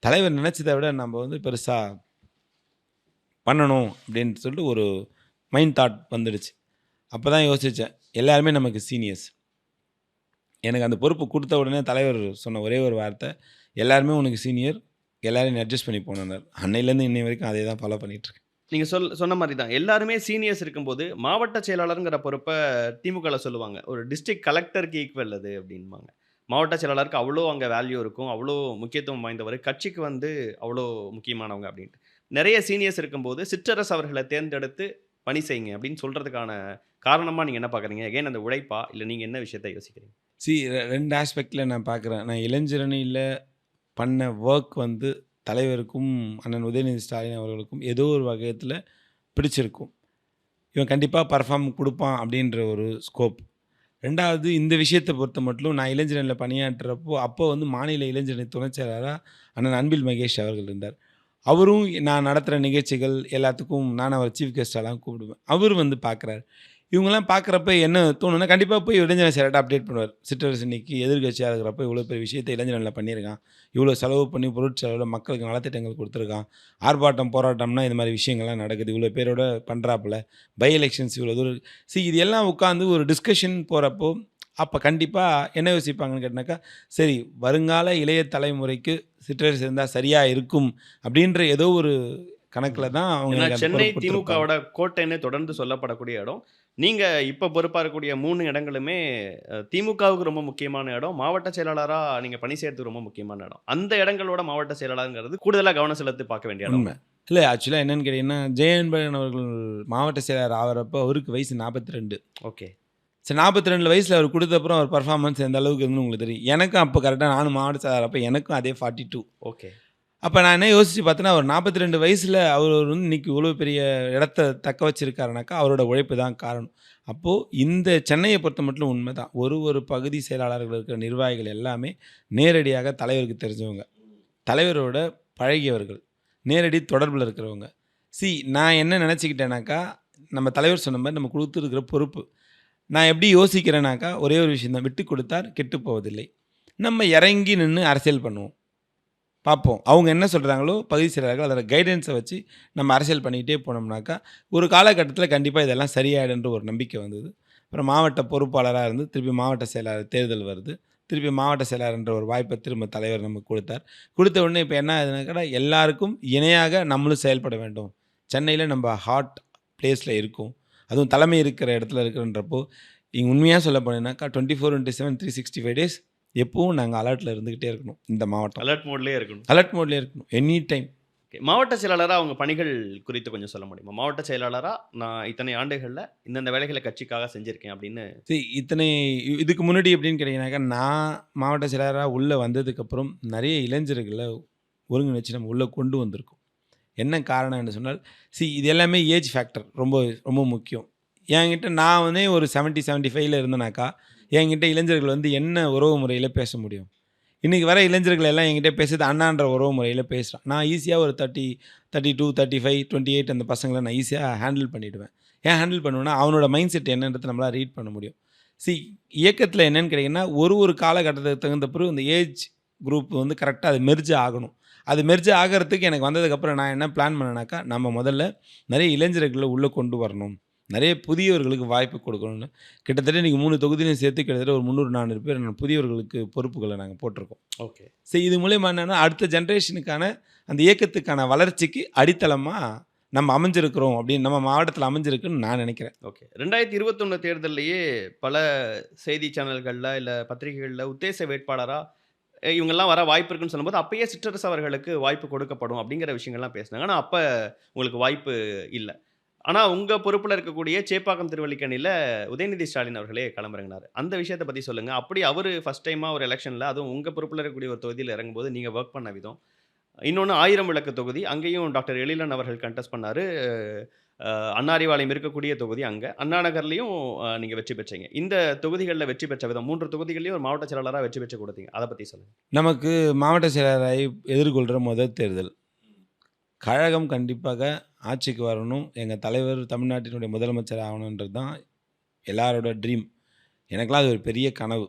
தலைவர் நினச்சதை விட நம்ம வந்து பெருசாக பண்ணணும் அப்படின்னு சொல்லிட்டு ஒரு மைண்ட் தாட் வந்துடுச்சு. அப்போ தான் யோசித்தேன், எல்லாருமே நமக்கு சீனியர்ஸ். எனக்கு அந்த பொறுப்பு கொடுத்த உடனே தலைவர் சொன்ன ஒரே ஒரு வார்த்தை, எல்லாருமே உனக்கு சீனியர், எல்லாரையும் அட்ஜஸ்ட் பண்ணி போனார். அன்னையிலேருந்து இன்னை வரைக்கும் அதே தான் ஃபாலோ பண்ணிகிட்ருக்கேன். நீங்க சொன்ன மாரி தான். எல்லாருமே சீனியர்ஸ் இருக்கும்போது, மாவட்ட செயலாளர்ங்கிற பொறுப்ப திமுகல சொல்லுவாங்க. ஒரு டிஸ்ட்ரிக்ட் கலெக்டருக்கு ஈக்குவல் அது அப்டின்பாங்க. மாவட்ட செயலாளருக்கு அவ்ளோ அங்க வேல்யூ இருக்கும். அவ்ளோ முக்கியத்துவம் வாய்ந்தவர். கட்சிக்கு வந்து அவ்ளோ முக்கியமானவங்க அப்டின்ட்டு. நெறைய சீனியர்ஸ் இருக்கும்போது, சிற்றரசு அவர்கள தேர்ந்தெடுத்து பணி செய்யுங்க அப்டின்னு சொல்றதுக்கான காரணமா நீங்க என்ன பார்க்குறீங்க? அகைன் அந்த உழைப்பா? இல்ல நீங்க என்ன விஷயத்த யோசிக்கிறீங்க? 2 ஆஸ்பெக்ட்ல நான் பார்க்குறேன். நான் இளைஞரணியில பண்ண ஒர்க் வந்து தலைவருக்கும், அண்ணன் உதயநிதி ஸ்டாலின் அவர்களுக்கும் ஏதோ ஒரு வகையத்துல பிடிச்சிருக்கும். இவன் கண்டிப்பா பெர்ஃபார்ம் குடுப்பான் அப்படின்ற ஒரு ஸ்கோப். 2வது இந்த விஷயத்த பொறுத்த மட்டும் நான் இளைஞரணியில பணியாற்றுறப்போ, அப்போ வந்து மாநில இளைஞரணி துணைச் செயலாளரா அண்ணன் அன்பில் மகேஷ் அவர்கள் இருந்தார். அவரும் நான் நடத்துகிற நிகழ்ச்சிகள் எல்லாத்துக்கும் நான் அவரை சீஃப் கெஸ்ட்டாலாம் கூப்பிடுவேன். அவரு வந்து பார்க்குறாரு. இவங்கலாம் பார்க்குறப்ப என்ன தோணும்னா, கண்டிப்பா போய் இளைஞர் செயலாளர்ட்ட அப்டேட் பண்ணுவார். சிற்றரசு இன்னைக்கு எதிர்க்கட்சியா இருக்கிறப்ப இவ்வளோ பெரிய விஷயத்த இளைஞரணியில பண்ணியிருக்கான். இவ்வளோ செலவு பண்ணி பொருட்செலவுல மக்களுக்கு நலத்திட்டங்கள் கொடுத்துருக்கான். ஆர்ப்பாட்டம், போராட்டம்னா இந்த மாதிரி விஷயங்கள்லாம் நடக்குது. இவ்வளோ பேரோட பண்ணுறாப்புல. பை எலெக்ஷன்ஸ் இவ்வளோ தூரம் இது எல்லாம் உட்காந்து ஒரு டிஸ்கஷன் போகிறப்போ, அப்போ கண்டிப்பா என்ன யோசிப்பாங்கன்னு கேட்டாக்கா, சரி வருங்கால இளைய தலைமுறைக்கு சிற்றரசு இருந்தா சரியா இருக்கும் அப்படின்ற ஏதோ ஒரு கணக்குல தான் அவங்க ஏன்னா எனக்கு அந்த சென்னை பொறுப்பு கொடுத்திருப்பாங்க. திமுகவோட கோட்டைன்னு தொடர்ந்து சொல்லப்படக்கூடிய இடம். நீங்க இப்ப பொறுப்பா இருக்கக்கூடிய 3 இடங்களுமே திமுகவுக்கு ரொம்ப முக்கியமான இடம். மாவட்ட செயலாளரா நீங்க பணி செய்யறதுக்கு ரொம்ப முக்கியமான இடம். அந்த இடங்களோட மாவட்ட செயலாளர்ங்கிறது கூடுதலா கவனம் செலுத்தி பார்க்க வேண்டிய இடம். உண்மை. இல்ல ஆக்சுவலா என்னன்னு கேட்டீங்கன்னா, ஜெயன்பழகன் அவர்கள் மாவட்ட செயலாளர் ஆவறப்போ அவருக்கு வயசு 42. ஓகே. சரி 42 வயசுல அவர் குடுத்தப்புறம் அவர் பெர்ஃபார்மன்ஸ் எந்த அளவுக்கு இருந்துன்னு உங்களுக்கு தெரியும். எனக்கும் அப்போ கரெக்ட்டா நானும் மாவட்ட செயலாளர் அப்போ எனக்கும் அதே 42. ஓகே. அப்ப நான் என்ன யோசிச்சு பார்த்தேன்னா, அவர் 42 வயசுல அவர் வந்து இன்னைக்கு இவ்வளோ பெரிய இடத்த தக்க வச்சிருக்காருனாக்கா, அவரோட உழைப்பு தான் காரணம். அப்போ இந்த சென்னைய பொறுத்த மட்டும் உண்மைதான். ஒரு பகுதி செயலாளர்கள் இருக்கிற நிர்வாகிகள் எல்லாமே நேரடியாக தலைவருக்கு தெரிஞ்சவங்க. தலைவரோட பழகியவர்கள். நேரடி தொடர்புல இருக்கிறவங்க. நான் என்ன நினச்சுக்கிட்டேனாக்கா, நம்ம தலைவர் சொன்ன மாரி நம்ம குடுத்துருக்கிற பொறுப்பு. நான் எப்படி யோசிக்கிறேனாக்கா, ஒரே ஒரு விஷயம் தான். விட்டுக் கொடுத்தார் கெட்டுப் போவதில்லை. நம்ம இறங்கி நின்னு அரசியல் பண்ணுவோம். பார்ப்போம். அவங்க என்ன சொல்கிறாங்களோ பகுதி செயலாளர்கள் அதோட கைடன்ஸை வச்சு நம்ம அரசியல் பண்ணிக்கிட்டே போனோம்னாக்கா, ஒரு காலகட்டத்தில் கண்டிப்பாக இதெல்லாம் சரியாயிடுன்ற ஒரு நம்பிக்கை வந்தது. அப்புறம் மாவட்ட பொறுப்பாளராக இருந்து திருப்பி மாவட்ட செயலாளர் தேர்தல் வருது. திருப்பி மாவட்ட செயலாளர்ன்ற ஒரு வாய்ப்பை திரும்ப தலைவர் நமக்கு கொடுத்தார். கொடுத்த உடனே இப்போ என்ன ஆகுதுனாக்கா, எல்லாருக்கும் இணையாக நம்மளும் செயல்பட வேண்டும். சென்னையில் நம்ம ஹாட் பிளேஸில் இருக்கோம். அதுவும் தலைமை இருக்கிற இடத்துல இருக்கிறன்றப்போ, இங்கே உண்மையாக சொல்ல போனீங்கன்னாக்கா 24/7 365 டேஸ் எப்பவும் நாங்கள் அலர்ட்டில் இருந்துக்கிட்டே இருக்கணும். இந்த மாவட்டம் அலர்ட் மோட்லயே இருக்கணும். அலர்ட் மோட்லேயே இருக்கணும் எனி டைம். ஓகே. மாவட்ட செயலாளரா அவங்க பணிகள் குறித்து கொஞ்சம் சொல்ல முடியுமா? மாவட்ட செயலாளரா நான் இத்தனை ஆண்டுகள்ல இந்தந்த வேலைகள கட்சிக்காக செஞ்சிருக்கேன் அப்படின்னு. இத்தனை இதுக்கு முன்னாடி எப்படின்னு கேட்டிங்கனாக்கா, நான் மாவட்ட செயலாளராக உள்ளே வந்ததுக்கப்புறம் நிறைய இளைஞர்களை ஒருங்கிணைச்சு நம்ம உள்ளே கொண்டு வந்திருக்கோம். என்ன காரணம் என்று சொன்னால், இது எல்லாமே ஏஜ் ஃபேக்டர் ரொம்ப ரொம்ப முக்கியம். என்கிட்ட நான் வந்து ஒரு 70, 75ல் இருந்தேனாக்கா, என்கிட்ட இளைஞர்கள் வந்து என்ன உறவு முறையில் பேச முடியும்? இன்றைக்கி வர இளைஞர்கள் எல்லாம் என்கிட்ட பேசுறது அண்ணான்ற உறவு முறையில் பேசுகிறான். நான் ஈஸியாக ஒரு 30, 32, 35, 28 அந்த பசங்களை நான் ஈஸியாக ஹேண்டில் பண்ணிவிடுவேன். ஏன் ஹேண்டில் பண்ணுவேன்னா, அவனோட மைண்ட் செட் என்னன்றது நம்மளால் ரீட் பண்ண முடியும். இயக்கத்தில் என்னென்னு கேட்டிங்கன்னா, ஒரு காலகட்டத்துக்கு தகுந்த பிறகு இந்த ஏஜ் குரூப் வந்து கரெக்டாக அது மெர்ஜ் ஆகணும். அது மெர்ஜ் ஆகிறதுக்கு எனக்கு வந்ததுக்கப்புறம் நான் என்ன பிளான் பண்ணேனாக்கா, நம்ம முதல்ல நிறைய இளைஞர்களை உள்ளே கொண்டு வரணும். நிறைய புதியவர்களுக்கு வாய்ப்பு கொடுக்கணும்னு கிட்டத்தட்ட இன்றைக்கி 3 தொகுதியிலையும் சேர்த்து கிட்டத்தட்ட ஒரு 300, 400 பேர் புதியவர்களுக்கு பொறுப்புகளை நாங்கள் போட்டிருக்கோம். ஓகே. இது மூலயமா என்னென்னா அடுத்த ஜென்ரேஷனுக்கான அந்த இயக்கத்துக்கான வளர்ச்சிக்கு அடித்தளமாக நம்ம அமைஞ்சிருக்கிறோம் அப்படின்னு நம்ம மாவட்டத்தில் அமைஞ்சிருக்குன்னு நான் நினைக்கிறேன். ஓகே. 2021 தேர்தல்லையே பல செய்தி சேனல்களில் இல்லை பத்திரிகைகளில் உத்தேச வேட்பாளராக இவங்கெல்லாம் வர வாய்ப்பு இருக்குன்னு சொல்லும்போது அப்பயே சிற்றரசு அவர்களுக்கு வாய்ப்பு கொடுக்கப்படும் அப்படிங்கிற விஷயங்கள்லாம் பேசினாங்க. ஆனால் அப்போ உங்களுக்கு வாய்ப்பு இல்லை. ஆனால் உங்கள் பொறுப்பில் இருக்கக்கூடிய சேப்பாக்கம் திருவல்லிக்கேணியில் உதயநிதி ஸ்டாலின் அவர்களே களமிறங்கினார். அந்த விஷயத்தை பற்றி சொல்லுங்கள். அப்படி அவர் ஃபஸ்ட் டைமாக ஒரு எலெக்ஷனில் அதுவும் உங்கள் பொறுப்பில் இருக்கக்கூடிய ஒரு தொகுதியில் இறங்கும்போது நீங்கள் ஒர்க் பண்ண விதம். இன்னொன்று 1000 விளக்கு தொகுதி, அங்கேயும் டாக்டர் எழிலன் அவர்கள் கண்டெஸ்ட் பண்ணார். அண்ணாரிவாளையம் இருக்கக்கூடிய தொகுதி அங்கே. அண்ணா நகர்லேயும் நீங்கள் வெற்றி பெற்றீங்க. இந்த தொகுதிகளில் வெற்றி பெற்ற விதம் 3 தொகுதிகளையும் ஒரு மாவட்ட செயலாளராக வெற்றி பெற்று கொடுத்தீங்க. அதை பற்றி சொல்லுங்கள். நமக்கு மாவட்ட செயலாளரை எதிர்கொள்கிற முதல் தேர்தல். கழகம் கண்டிப்பாக ஆட்சிக்கு வரணும். எங்கள் தலைவர் தமிழ்நாட்டினுடைய முதலமைச்சர் ஆகணுன்றது தான் எல்லாரோட ட்ரீம். எனக்கெல்லாம் அது ஒரு பெரிய கனவு.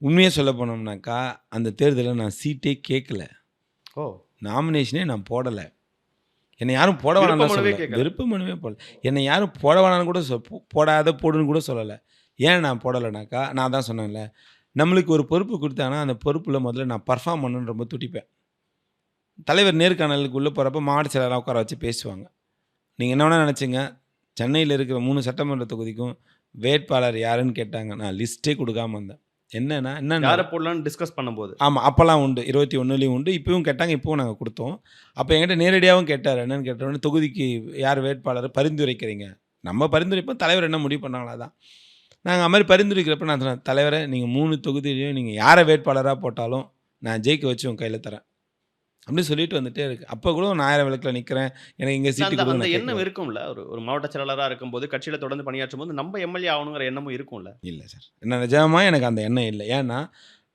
உண்மையாக சொல்ல போனோம்னாக்கா, அந்த தேர்தலில் நான் சீட்டே கேட்கல. ஓ. நாமினேஷனே நான் போடலை. என்னை யாரும் போட விருப்ப வேணாம்னு மனுவே சொல்லல. கேட்கல. விருப்ப மனுவே போடல. என்னை யாரும் போட வேணாம்னு கூட போடாத போடுன்னு கூட சொல்லலை. ஏன் நான் போடலைனாக்கா, நான் தான் சொன்னேன்ல, நம்மளுக்கு ஒரு பொறுப்பு கொடுத்தாங்கன்னா அந்த பொறுப்பில் முதல்ல நான் பர்ஃபார்ம் பண்ணணுன்னு ரொம்ப துடிப்பேன். தலைவர் நேர்காணலுக்கு உள்ளே போகிறப்ப மாவட்ட செயலாளராக உட்கார வச்சு பேசுவாங்க. நீங்கள் என்ன வேணால் நினச்சிங்க, சென்னையில் இருக்கிற 3 சட்டமன்ற தொகுதிக்கும் வேட்பாளர் யாருன்னு கேட்டாங்க. நான் லிஸ்ட்டே கொடுக்காம வந்தேன். என்னன்னா யாரை போடலாம்னு டிஸ்கஸ் பண்ணும்போது ஆமாம், அப்போல்லாம் உண்டு. 21லேயும் உண்டு. இப்பவும் கேட்டாங்க. இப்போவும் நாங்கள் கொடுத்தோம். அப்போ என்கிட்ட நேரடியாகவும் கேட்டார். என்னென்னு கேட்டோன்னே, தொகுதிக்கு யார் வேட்பாளர் பரிந்துரைக்கிறீங்க? நம்ம பரிந்துரைப்போம், தலைவர் என்ன முடிவு பண்ணாங்களா தான். நாங்கள் அது மாதிரி பரிந்துரைக்கிறப்ப நான் சொன்னேன், தலைவரை நீங்கள் 3 தொகுதியிலையும் நீங்கள் யாரை வேட்பாளராக போட்டாலும் நான் ஜெயிக்க வச்சு உங்கள் கையில் தரேன் அப்படின்னு சொல்லிட்டு வந்துட்டே இருக்கு. அப்போ கூட நான் 1000 விளக்கில் நிற்கிறேன், எனக்கு இங்கே சீட்டு அந்த கொடுங்க எண்ணம் இருக்கும்ல. ஒரு மாவட்ட செயலாளராக இருக்கும்போது கட்சியில் தொடர்ந்து பணியாற்றும் போது நம்ம எம்எல்ஏ ஆகணுங்கிற எண்ணமும் இருக்கும்ல. இல்லை சார், என்ன நிஜமாக எனக்கு அந்த எண்ணம் இல்லை. ஏன்னா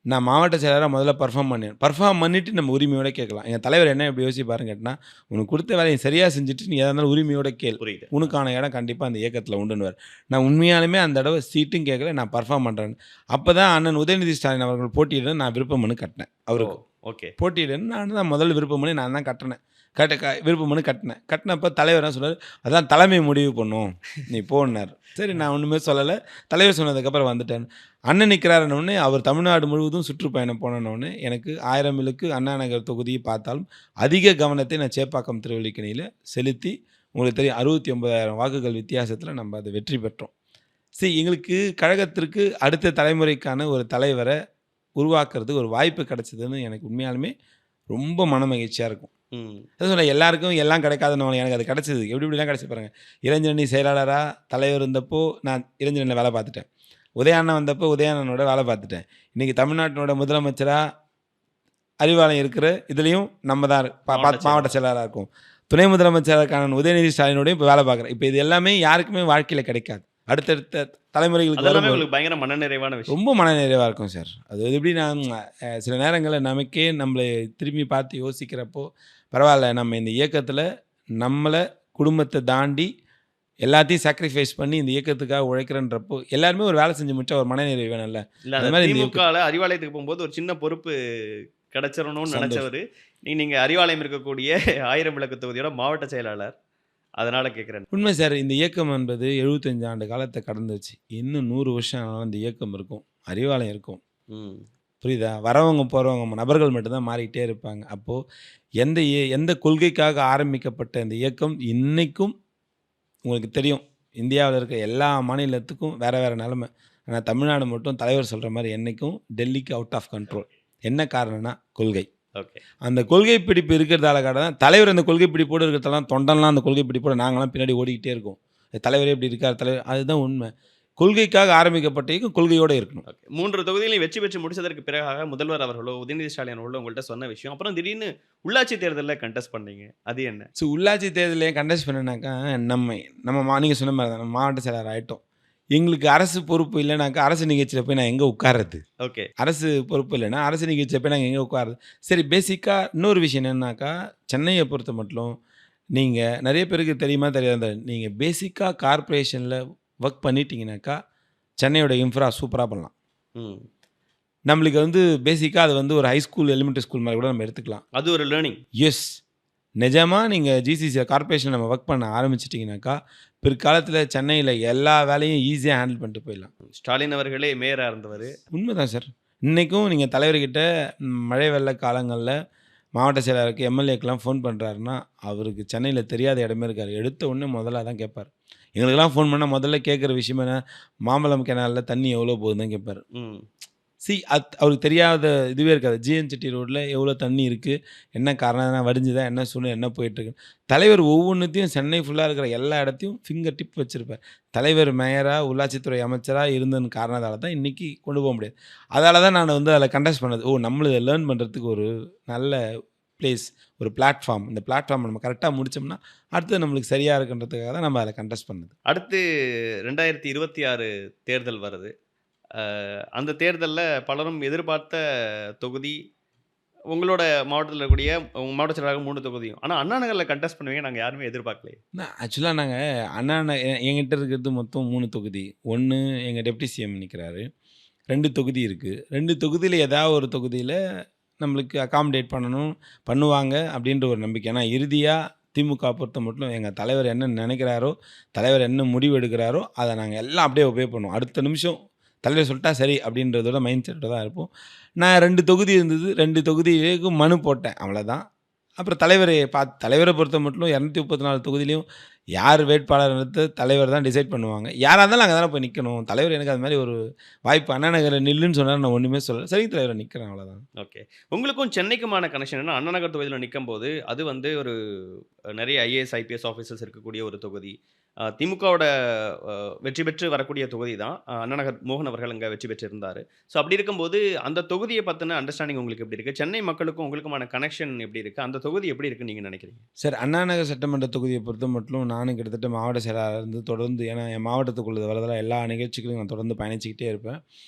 நான் மாவட்ட செயலராக முதல்ல பர்ஃபார்ம் பண்ணிவிட்டு நம்ம உரிமையோட கேட்கலாம். எங்கள் தலைவர் என்ன எப்படி யோசிப்பாருன்னு கேட்டால், உனக்கு கொடுத்த வேலையை சரியாக செஞ்சுட்டு நீ எதாக இருந்தாலும் உரிமையோட கேள், புரியுது. உனக்கான இடம் கண்டிப்பாக அந்த இயக்கத்தில் உண்டுன்னுவார். நான் உண்மையாலுமே அந்த தடவை சீட்டும் கேட்கல, நான் பர்ஃபார்ம் பண்ணுறேன்னு. அப்போ தான் அண்ணன் உதயநிதி ஸ்டாலின் அவர்கள் போட்டியிட நான் விருப்ப மனு கட்டினேன். அவருக்கு ஓகே போட்டியிடன்னு நான் தான் முதல் விருப்ப மனு நான் தான் கட்டினேன். விருப்ப மனு கட்டினப்போ தலைவர் என்ன சொன்னார், அதான் தலைமை முடிவு பண்ணும், நீ போனார். சரி, நான் ஒன்றுமே சொல்லலை. தலைவர் சொன்னதுக்கப்புறம் வந்துட்டேன். அண்ணன் நிற்கிறாருன்னொடனே அவர் தமிழ்நாடு முழுவதும் சுற்றுப்பயணம் போனோடனே எனக்கு 1000 விழுக்கு அண்ணா நகர் தொகுதியை பார்த்தாலும் அதிக கவனத்தை நான் சேப்பாக்கம் திருவல்லிக்கணியில் செலுத்தி, உங்களுக்கு தெரியும் 69,000 வாக்குகள் வித்தியாசத்தில் நம்ம அதை வெற்றி பெற்றோம். சரி, எங்களுக்கு கழகத்திற்கு அடுத்த தலைமுறைக்கான ஒரு தலைவரை உருவாக்குறதுக்கு ஒரு வாய்ப்பு கிடைச்சதுன்னு எனக்கு உண்மையாலுமே ரொம்ப மன மகிழ்ச்சியாக இருக்கும். அதான் சொல்ல, எல்லாருக்கும் எல்லாம் கிடைக்காதுன்னு எனக்கு அது கிடச்சிது. எப்படிலாம் கிடச்சி பாருங்கள். இளைஞரணி செயலாளராக தலைவர் இருந்தப்போ நான் இளைஞரணியில் வேலை பார்த்துட்டேன். உதயாண்ணன் வந்தப்போ உதயாண்ணனோட வேலை பார்த்துட்டேன். இன்றைக்கி தமிழ்நாட்டினோட முதலமைச்சராக அறிவாலயம் இருக்கிற இதுலேயும் நம்ம தான் மாவட்ட செயலாளராக இருக்கும். துணை முதலமைச்சருக்கான உதயநிதி ஸ்டாலினோடையும் இப்போ வேலை பார்க்குறேன். இப்போ இது எல்லாமே யாருக்குமே வாழ்க்கையில் கிடைக்காது. அடுத்தடுத்த தலைமுறைகளுக்கு பயங்கர மனநிறைவான விஷயம், ரொம்ப மனநிறைவாக இருக்கும் சார். அது எப்படி நான் சில நேரங்களில் நமக்கே நம்மளை திரும்பி பார்த்து யோசிக்கிறப்போ, பரவாயில்ல, நம்ம இந்த இயக்கத்தில் நம்மளை குடும்பத்தை தாண்டி எல்லாத்தையும் சாக்ரிஃபைஸ் பண்ணி இந்த இயக்கத்துக்காக உழைக்கிறன்றப்போ எல்லாருமே ஒரு வேலை செஞ்சு முடிச்சா ஒரு மனநிறைவு வேணும்ல. அது மாதிரி திமுகவில் அறிவாலயத்துக்கு போகும்போது ஒரு சின்ன பொறுப்பு கிடைச்சிடணும்னு நினச்சவர் நீங்கள் அறிவாலயம் இருக்கக்கூடிய 1000 விளக்கு தொகுதியோட மாவட்ட செயலாளர். அதனால் கேட்குறேன். உண்மை சார், இந்த இயக்கம் என்பது 75 ஆண்டு காலத்தை கடந்துச்சு. இன்னும் 100 வருஷம் ஆனாலும் இந்த இயக்கம் இருக்கும், அறிவாலயம் இருக்கும். புரியுதா? வரவங்க போகிறவங்க நபர்கள் மட்டும்தான் மாறிக்கிட்டே இருப்பாங்க. அப்போது எந்த கொள்கைக்காக ஆரம்பிக்கப்பட்ட இந்த இயக்கம் இன்றைக்கும் உங்களுக்கு தெரியும், இந்தியாவில் இருக்க எல்லா மாநிலத்துக்கும் வேறு வேறு நிலைமை. ஆனால் தமிழ்நாடு மட்டும் தலைவர் சொல்கிற மாதிரி என்றைக்கும் டெல்லிக்கு அவுட் ஆஃப் கண்ட்ரோல். என்ன காரணம்னா கொள்கை. ஓகே, அந்த கொள்கை பிடிப்பு இருக்கிறதால தான் தலைவர் அந்த கொள்கை பிடிப்போடு இருக்கிறதெல்லாம் தொண்டன்லாம் அந்த கொள்கை பிடிப்போடு நாங்களாம் பின்னாடி ஓடிக்கிட்டே இருக்கோம். தலைவரே இப்படி இருக்கார் தலைவர், அதுதான் உண்மை. கொள்கைக்காக ஆரம்பிக்கப்பட்ட கொள்கையோடு இருக்கணும். 3 தொகுதிகளையும் வெற்றி பெற்று முடிச்சதற்கு பிறகாக முதல்வர் அவர்களோ உதயநிதி ஸ்டாலின் அவர்களோ உங்கள்கிட்ட சொன்ன விஷயம், அப்புறம் திடீர்னு உள்ளாட்சி தேர்தலில் கண்டெஸ்ட் பண்ணீங்க, அது என்ன? ஸோ உள்ளாட்சி தேர்தலையும் கண்டெஸ்ட் பண்ணினாக்கா நம்ம நீங்கள் சொன்ன மாதிரி தான் நம்ம மாவட்ட செயலாளர் ஆகிட்டோம். எங்களுக்கு அரசு பொறுப்பு இல்லைனாக்கா அரசு நிகழ்ச்சியில் போய் நான் எங்கே உட்கார்றது? ஓகே, அரசு பொறுப்பு இல்லைன்னா அரசு நிகழ்ச்சியில் போய் நாங்கள் எங்கே உட்காருது? சரி, பேசிக்காக இன்னொரு விஷயம் என்னன்னாக்கா, சென்னையை பொறுத்த மட்டும் நீங்கள் நிறைய பேருக்கு தெரியுமா தெரியாது, நீங்கள் பேசிக்காக கார்ப்பரேஷனில் ஒர்க் பண்ணிட்டீங்கனாக்கா சென்னையோட இன்ஃப்ரா சூப்பராக பண்ணலாம். நம்மளுக்கு பேசிக்காக அது ஒரு ஹைஸ்கூல் எலிமெண்ட்ரி ஸ்கூல் மாதிரி கூட நம்ம எடுத்துக்கலாம். அது ஒரு லேர்னிங். எஸ், நிஜமாக நீங்கள் ஜிசிசி கார்ப்பரேஷன் நம்ம ஒர்க் பண்ண ஆரம்பிச்சிட்டிங்கனாக்கா பிற்காலத்தில் சென்னையில் எல்லா வேலையும் ஈஸியாக ஹேண்டில் பண்ணிட்டு போயிடலாம். ஸ்டாலின் அவர்களே மேயராக இருந்தவர். உண்மைதான் சார். இன்றைக்கும் நீங்கள் தலைவர்கிட்ட மழை வெள்ள காலங்களில் மாவட்ட செயலாளருக்கு எம்எல்ஏக்கெலாம் ஃபோன் பண்ணுறாருன்னா அவருக்கு சென்னையில் தெரியாத இடமே இருக்கார். எடுத்த உடனே முதல்ல தான் கேட்பார். எங்களுக்கெல்லாம் ஃபோன் பண்ணால் முதல்ல கேட்குற விஷயம் என்ன, மாம்பழம் கெனாலில் தண்ணி எவ்வளோ போகுதுன்னு தான் கேட்பார். அவருக்கு தெரியாத இதுவே இருக்காது. ஜிஎன்சிட்டி ரோட்டில் எவ்வளோ தண்ணி இருக்குது, என்ன காரணம், வடிஞ்சுதான், என்ன சூழ்நிலை, என்ன போயிட்டுருக்கு. தலைவர் ஒவ்வொன்றுத்தையும் சென்னை ஃபுல்லாக இருக்கிற எல்லா இடத்தையும் ஃபிங்கர் டிப் வச்சுருப்பார். தலைவர் மேயராக உள்ளாட்சித்துறை அமைச்சராக இருந்ததுன்னு காரணத்தால் தான் இன்றைக்கி கொண்டு போக முடியாது. அதால் தான் நான் அதில் கண்டெஸ்ட் பண்ணது. நம்மளை இதை லேர்ன் பண்ணுறதுக்கு ஒரு நல்ல பிளேஸ், ஒரு பிளாட்ஃபார்ம். இந்த பிளாட்ஃபார்ம் நம்ம கரெக்டாக முடித்தோம்னா அடுத்து நம்மளுக்கு சரியாக இருக்குன்றதுக்காக தான் நம்ம அதில் கண்டெஸ்ட் பண்ணது. அடுத்து 2026 தேர்தல் வருது. அந்த தேர்தலில் பலரும் எதிர்பார்த்த தொகுதி உங்களோட மாவட்டத்தில் இருக்கக்கூடிய மாவட்ட செயலாளர் 3 தொகுதியும். ஆனால் அண்ணா நகரில் கண்டெஸ்ட் பண்ணுவீங்க நாங்கள் யாருமே எதிர்பார்க்கலையே. ஆக்சுவலாக நாங்கள் அண்ணா எங்கிட்ட இருக்கிறது மொத்தம் 3 தொகுதி. ஒன்று எங்கள் டெப்டி சிஎம் நிற்கிறாரு, 2 தொகுதி இருக்குது. 2 தொகுதியில் ஏதாவது ஒரு தொகுதியில் நம்மளுக்கு அகாமடேட் பண்ணுவாங்க அப்படின்ற ஒரு நம்பிக்கை. ஏன்னா இறுதியாக திமுக பொறுத்த மட்டும் எங்கள் தலைவர் என்ன நினைக்கிறாரோ, தலைவர் என்ன முடிவு எடுக்கிறாரோ அதை நாங்கள் எல்லாம் அப்படியே ஒபே பண்ணுவோம். அடுத்த நிமிஷம் தலைவர் சொல்லிட்டா சரி அப்படின்றதோட மைண்ட் செட்டோட தான் இருப்போம். நான் 2 தொகுதி இருந்தது, 2 தொகுதிக்கு மனு போட்டேன், அவ்வளோதான். அப்புறம் தலைவரை பொறுத்த மட்டும் 234 தொகுதியிலையும் யார் வேட்பாளர் தலைவர் தான் டிசைட் பண்ணுவாங்க. யாராக இருந்தாலும் அங்கே தானே போய் நிற்கணும். தலைவர் எனக்கு அது மாதிரி ஒரு வாய்ப்பு அண்ணா நகரில் நில்லுன்னு சொன்னார், நான் ஒன்றுமே சொல்லலை. சரி தலைவரை நிற்கிறேன், அவ்வளோதான். ஓகே. உங்களுக்கும் சென்னைக்குமான கனெக்ஷன் என்ன? அண்ணா நகர் தொகுதியில் நிற்கும்போது அது வந்து ஒரு நிறைய ஐஏஎஸ் ஐபிஎஸ் ஆஃபீஸர்ஸ் இருக்கக்கூடிய ஒரு தொகுதி. திமுகவோட வெற்றி பெற்று வரக்கூடிய தொகுதி தான். அண்ணா நகர் மோகன் அவர்கள் அங்கே வெற்றி பெற்றிருந்தார். ஸோ அப்படி இருக்கும்போது அந்த தொகுதியை பற்றின அண்டர்ஸ்டாண்டிங் உங்களுக்கு எப்படி இருக்குது? சென்னை மக்களுக்கும் உங்களுக்குமான கனெக்ஷன் எப்படி இருக்குது? அந்த தொகுதி எப்படி இருக்குன்னு நீங்கள் நினைக்கிறீங்க? சார், அண்ணா நகர் சட்டமன்ற தொகுதியை பொறுத்த மட்டும் நானும் கிட்டத்தட்ட மாவட்ட செயலாளர் இருந்து தொடர்ந்து, ஏன்னா என் மாவட்டத்துக்குள்ளது வரதெல்லாம் எல்லா நிகழ்ச்சிகளையும் நான் தொடர்ந்து பயணிச்சுக்கிட்டே இருப்பேன்.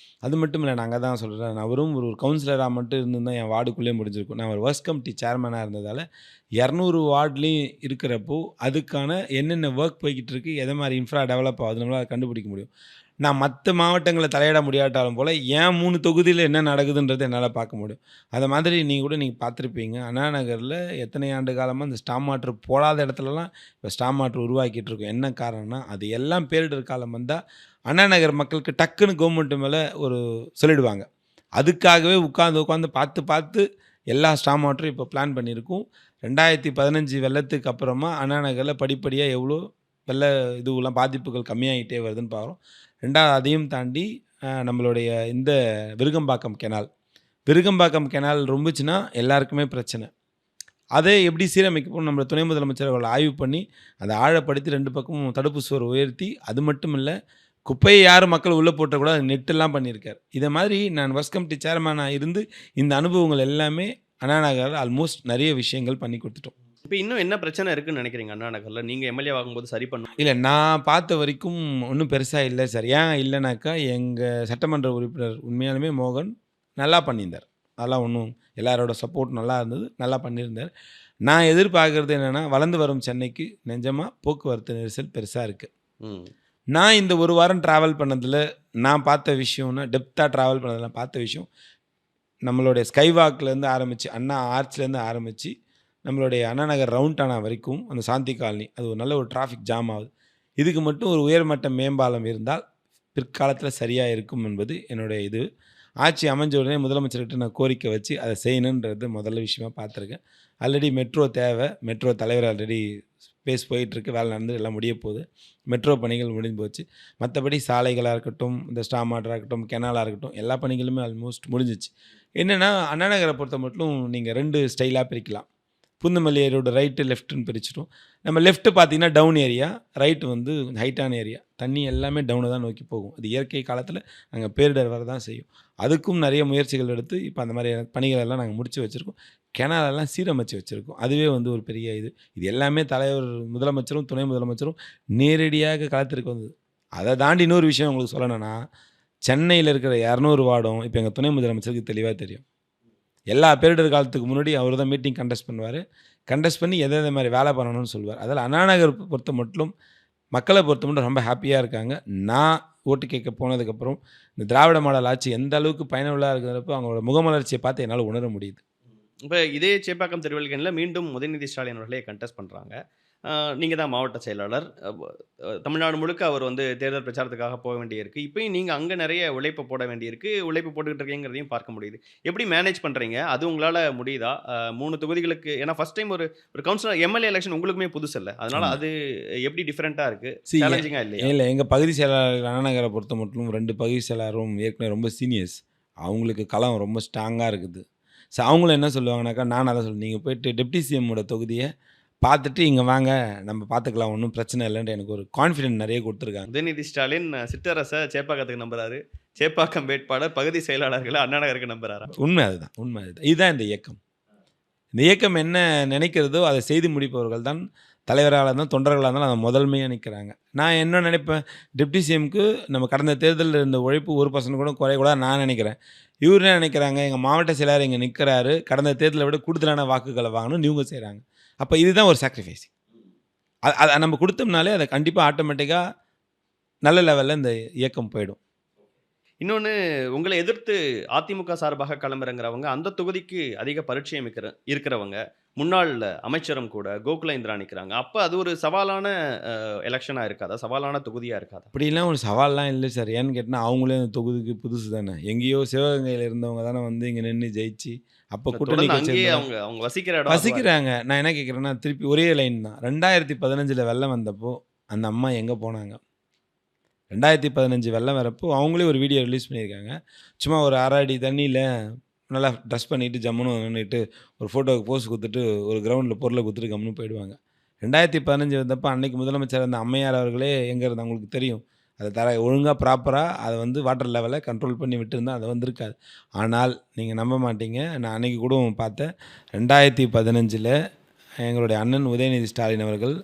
அது மட்டும் இல்லை, நாங்கள் தான் சொல்கிறேன், நான் ஒரு கவுன்சிலராக மட்டும் இருந்திருந்தால் என் வார்டுக்குள்ளேயே முடிஞ்சிருக்கும். நான் ஒரு ஒர்க்ஸ் கமிட்டி சேர்மனாக இருந்ததால் 200 வார்டுலேயும் இருக்கிறப்போ அதுக்கான என்னென்ன ஒர்க் போய்கிட்டு இருக்குது, எதை மாதிரி இன்ஃப்ரா டெவலப் ஆகுது நம்மளால் கண்டுபிடிக்க முடியும். நான் மற்ற மாவட்டங்களை தலையிட முடியாட்டாலும் போல் ஏன் 3 தொகுதியில் என்ன நடக்குதுன்றது என்னால் பார்க்க முடியும். அதை மாதிரி நீங்கள் பார்த்துருப்பீங்க, அண்ணா நகரில் எத்தனை ஆண்டு காலமாக இந்த ஸ்டாம் வாட்டர் போடாத இடத்துலலாம் இப்போ ஸ்டாம் வாட்டர் உருவாக்கிட்டு இருக்கோம். என்ன காரணம்னா, அது எல்லாம் பேரிடர் காலம் வந்தால் அண்ணா நகர் மக்களுக்கு டக்குன்னு கவர்மெண்ட் மேலே ஒரு சொல்லிடுவாங்க. அதுக்காகவே உட்காந்து பார்த்து எல்லா ஸ்டாம் வாட்டரும் இப்போ பிளான் பண்ணியிருக்கோம். 2015 வெள்ளத்துக்கு அப்புறமா அண்ணா நகரில் படிப்படியாக எவ்வளோ இதுவெல்லாம் பாதிப்புகள் கம்மியாகிட்டே வருதுன்னு பார்க்குறோம். 2வது அதையும் தாண்டி நம்மளுடைய இந்த விருகம்பாக்கம் கெனால் ரொம்பச்சுன்னா எல்லாருக்குமே பிரச்சனை. அதை எப்படி சீரமைக்கப்போம் நம்ம துணை முதலமைச்சர் அவர்கள் ஆய்வு பண்ணி அதை ஆழப்படுத்தி 2 பக்கமும் தடுப்பு சுவர் உயர்த்தி, அது மட்டும் இல்லை குப்பையை யாரும் மக்கள் உள்ளே போட்டக்கூடாது, நெட்டெல்லாம் பண்ணியிருக்கார். இதை மாதிரி நான் ஒர்க்ஸ் கமிட்டி சேர்மனாக இருந்து இந்த அனுபவங்கள் எல்லாமே அண்ணா நகரில் ஆல்மோஸ்ட் நிறைய விஷயங்கள் பண்ணி கொடுத்துட்டோம். இப்போ இன்னும் என்ன பிரச்சனை இருக்குன்னு நினைக்கிறீங்க அண்ணா நகரில்? நீங்கள் எம்எல்ஏ ஆகும்போது சரி பண்ணும்? இல்லை, நான் பார்த்த வரைக்கும் ஒன்றும் பெருசாக இல்லை சார். ஏன் இல்லைனாக்கா, எங்கள் சட்டமன்ற உறுப்பினர் உண்மையாலுமே மோகன் நல்லா பண்ணியிருந்தார். அதெல்லாம் ஒன்றும் எல்லாரோட சப்போர்ட் நல்லா இருந்தது, நல்லா பண்ணியிருந்தார். நான் எதிர்பார்க்குறது என்னென்னா, வளர்ந்து வரும் சென்னைக்கு நிஜமாக போக்குவரத்து நெரிசல் பெருசாக இருக்குது. நான் இந்த ஒரு வாரம் ட்ராவல் பண்ணதில் நான் பார்த்த விஷயம்னா, டெப்த்தாக ட்ராவல் பண்ணதில் பார்த்த விஷயம், நம்மளுடைய ஸ்கைவாக்லேருந்து ஆரம்பித்து அண்ணா ஆர்ச்லேருந்து ஆரம்பித்து நம்மளுடைய அண்ணா நகர் ரவுண்டானா வரைக்கும் அந்த சாந்தி காலனி, அது ஒரு நல்ல ஒரு டிராஃபிக் ஜாம் ஆகுது. இதுக்கு மட்டும் ஒரு உயர்மட்ட மேம்பாலம் இருந்தால் பிற்காலத்தில் சரியாக இருக்கும் என்பது என்னுடைய ஆட்சி அமைஞ்ச உடனே முதலமைச்சர்கிட்ட நான் கோரிக்கை வச்சு அதை செய்யணுன்றது முதல்ல விஷயமாக பார்த்துருக்கேன். ஆல்ரெடி மெட்ரோ தேவை, மெட்ரோ தலைவர் ஆல்ரெடி பேஸ் போயிட்டுருக்கு, வேலை நடந்து எல்லாம் முடிய போகுது. மெட்ரோ பணிகள் முடிஞ்சு போச்சு. மற்றபடி சாலைகளாக இருக்கட்டும், இந்த ஸ்டாம் வாட்டராக இருக்கட்டும், கெனாலாக இருக்கட்டும், எல்லா பணிகளுமே ஆல்மோஸ்ட் முடிஞ்சிச்சு. என்னென்னா, அண்ணா நகரை பொறுத்த மட்டும் நீங்கள் 2 ஸ்டைலாக பிரிக்கலாம். புந்தமல்லி ஏரியோட ரைட்டு லெஃப்ட்டுன்னு பிரிச்சிட்டோம். நம்ம லெஃப்ட்டு பார்த்தீங்கன்னா டவுன் ஏரியா, ரைட்டு வந்து ஹைட்டான ஏரியா. தண்ணி எல்லாமே டவுனை தான் நோக்கி போகும். அது இயற்கை காலத்தில் நாங்கள் பேரிடர் வர தான் செய்யும். அதுக்கும் நிறைய முயற்சிகள் எடுத்து இப்போ அந்த மாதிரி பணிகள் எல்லாம் நாங்கள் முடித்து வச்சுருக்கோம். கெனாலெல்லாம் சீரமைச்சு வச்சுருக்கோம். அதுவே வந்து ஒரு பெரிய இது எல்லாமே தலைவர் முதலமைச்சரும் துணை முதலமைச்சரும் நேரடியாக களத்திற்கு வந்தது. அதை தாண்டி இன்னொரு விஷயம் உங்களுக்கு சொல்லணும்னா, சென்னையில் இருக்கிற 200 வார்டும் இப்போ எங்கள் துணை முதலமைச்சருக்கு தெளிவாக தெரியும். எல்லா பேரிடர் காலத்துக்கு முன்னாடி அவர் தான் மீட்டிங் கண்டஸ்ட் பண்ணுவார். கண்டஸ்ட் பண்ணி எதை மாதிரி வேலை பண்ணணும்னு சொல்லுவார். அதில் அண்ணா நகர் பொறுத்த மட்டும் மக்களை பொறுத்த மட்டும் ரொம்ப ஹாப்பியாக இருக்காங்க. நான் ஓட்டு கேட்க போனதுக்கப்புறம் இந்த திராவிட மாடல் ஆட்சி எந்த அளவுக்கு பயனுள்ளதாக இருக்கிறப்போ அவங்களோட முகமலர்ச்சியை பார்த்து என்னால் உணர முடியுது. இப்போ இதே சேப்பாக்கம் திருவல்லிக்கேணியில் மீண்டும் உதயநிதி ஸ்டாலின் அவர்களே கண்டெஸ்ட் பண்ணுறாங்க. நீங்கள் தான் மாவட்ட செயலாளர். தமிழ்நாடு முழுக்க அவர் வந்து தேர்தல் பிரச்சாரத்துக்காக போக வேண்டியிருக்கு. இப்போயும் நீங்கள் அங்கே நிறைய உழைப்பு போட வேண்டியிருக்கு. உழைப்பு போட்டுக்கிட்டு இருக்கீங்கிறதையும் பார்க்க முடியுது. எப்படி மேனேஜ் பண்ணுறீங்க? அது உங்களால் முடியுதா? 3 தொகுதிகளுக்கு, ஏன்னா ஃபஸ்ட் டைம் ஒரு கவுன்சிலர் எம்எல்ஏ எலெக்ஷன் உங்களுக்குமே புதுசு இல்லை, அதனால் அது எப்படி டிஃப்ரெண்ட்டாக இருக்குது? சேலஞ்சிங்காக இல்லையா? இல்லை, எங்கள் பகுதி செயலாளர் அண்ணா நகரை பொறுத்த மட்டும் 2 பகுதி செயலாளரும் ஏற்கனவே ரொம்ப சீனியர்ஸ். அவங்களுக்கு களம் ரொம்ப ஸ்ட்ராங்காக இருக்குது. ஸோ அவங்களும் என்ன சொல்லுவாங்கனாக்கா, நான் அதை சொல்லுவேன், நீங்கள் போய்ட்டு டெப்டி சிஎம்மோட தொகுதியை பார்த்துட்டு இங்கே வாங்க, நம்ம பார்த்துக்கலாம், ஒன்றும் பிரச்சனை இல்லைன்ட்டு எனக்கு ஒரு கான்ஃபிடென்ட் நிறைய கொடுத்துருக்காங்க. உதயநிதி ஸ்டாலின் சிற்றரசை சேப்பாக்கத்துக்கு நம்புறாரு, சேப்பாக்கம் வேட்பாளர் பகுதி செயலாளர்களை அண்ணா நகருக்கு நம்புறாரா? உண்மை அதுதான். இதுதான் இந்த இயக்கம். இந்த இயக்கம் என்ன நினைக்கிறதோ அதை செய்து முடிப்பவர்கள் தான் தலைவராக இருந்தாலும் தொண்டர்களாக இருந்தாலும் அதை முதன்மையாக நிற்கிறாங்க. நான் என்ன நினைப்பேன், டெப்டி சிஎம்க்கு நம்ம கடந்த தேர்தலில் இருந்த உழைப்பு 1% கூட குறையக்கூடாது நான் நினைக்கிறேன். இவர் என்ன நினைக்கிறாங்க, எங்கள் மாவட்ட செயலாளர் இங்கே நிற்கிறாரு, கடந்த தேர்தலை விட கூடுதலான வாக்குகளை வாங்கணும்னு இவங்க செய்கிறாங்க. அப்போ இதுதான் ஒரு சாக்ரிஃபைஸ். அதை நம்ம கொடுத்தோம்னாலே அதை கண்டிப்பாக ஆட்டோமேட்டிக்காக நல்ல லெவலில் இந்த இயக்கம் போயிடும். இன்னொன்னு உங்களை எதிர்த்து அதிமுக சார்பாக களமிறங்குறவங்க, அந்த தொகுதிக்கு அதிக பரிச்சயம் இருக்கிறவங்க, முன்னாள் அமைச்சரும் கூட கோகுல இந்திரா நிக்கிறாங்க. அப்ப அது ஒரு சவாலான எலக்ஷனா இருக்காதா? சவாலான தொகுதியா இருக்காதா? அப்படிலாம் ஒரு சவால்லாம் இல்லை சார். ஏன்னு கேட்டால் அவங்களே அந்த தொகுதிக்கு புதுசு தானே. எங்கேயோ சிவகங்கையில் இருந்தவங்க தானே வந்து இங்கே நின்று ஜெயிச்சு அப்போ கூட்டணி தொடர்ந்து கட்சி அங்கேயே அவங்க அவங்க வசிக்கிற இடம் அதுவா இருக்கு. வசிக்கிறாங்க. நான் என்ன கேட்குறேன்னா திருப்பி ஒரே லைன் தான். 2015 வெள்ளம் வந்தப்போ அந்த அம்மா எங்கே போனாங்க? 2015 வெள்ளம் வரப்போ அவங்களே ஒரு வீடியோ ரிலீஸ் பண்ணியிருக்காங்க. சும்மா ஒரு 1/2 அடி தண்ணியில் நல்லா ட்ரெஸ் பண்ணிட்டு ஜம்முன்னு நின்றுட்டு ஒரு ஃபோட்டோவுக்கு போஸ் கொடுத்துட்டு ஒரு கிரவுண்டில் பொருளை கொடுத்துட்டு கம்முன்னு போயிடுவாங்க. 2015 வந்தப்போ அன்னைக்கு முதலமைச்சர் அந்த அம்மையார் அவர்களே எங்கே இருந்தால் அவங்களுக்கு தெரியும். அதை ஒழுங்காக ப்ராப்பராக அதை வந்து வாட்டர் லெவலை கண்ட்ரோல் பண்ணி விட்டுருந்தா அது வந்திருக்காது. ஆனால் நீங்கள் நம்ப மாட்டீங்க, நான் அன்றைக்கி கூட பார்த்தேன். 2015 எங்களுடைய அண்ணன் உதயநிதி ஸ்டாலின் அவர்கள்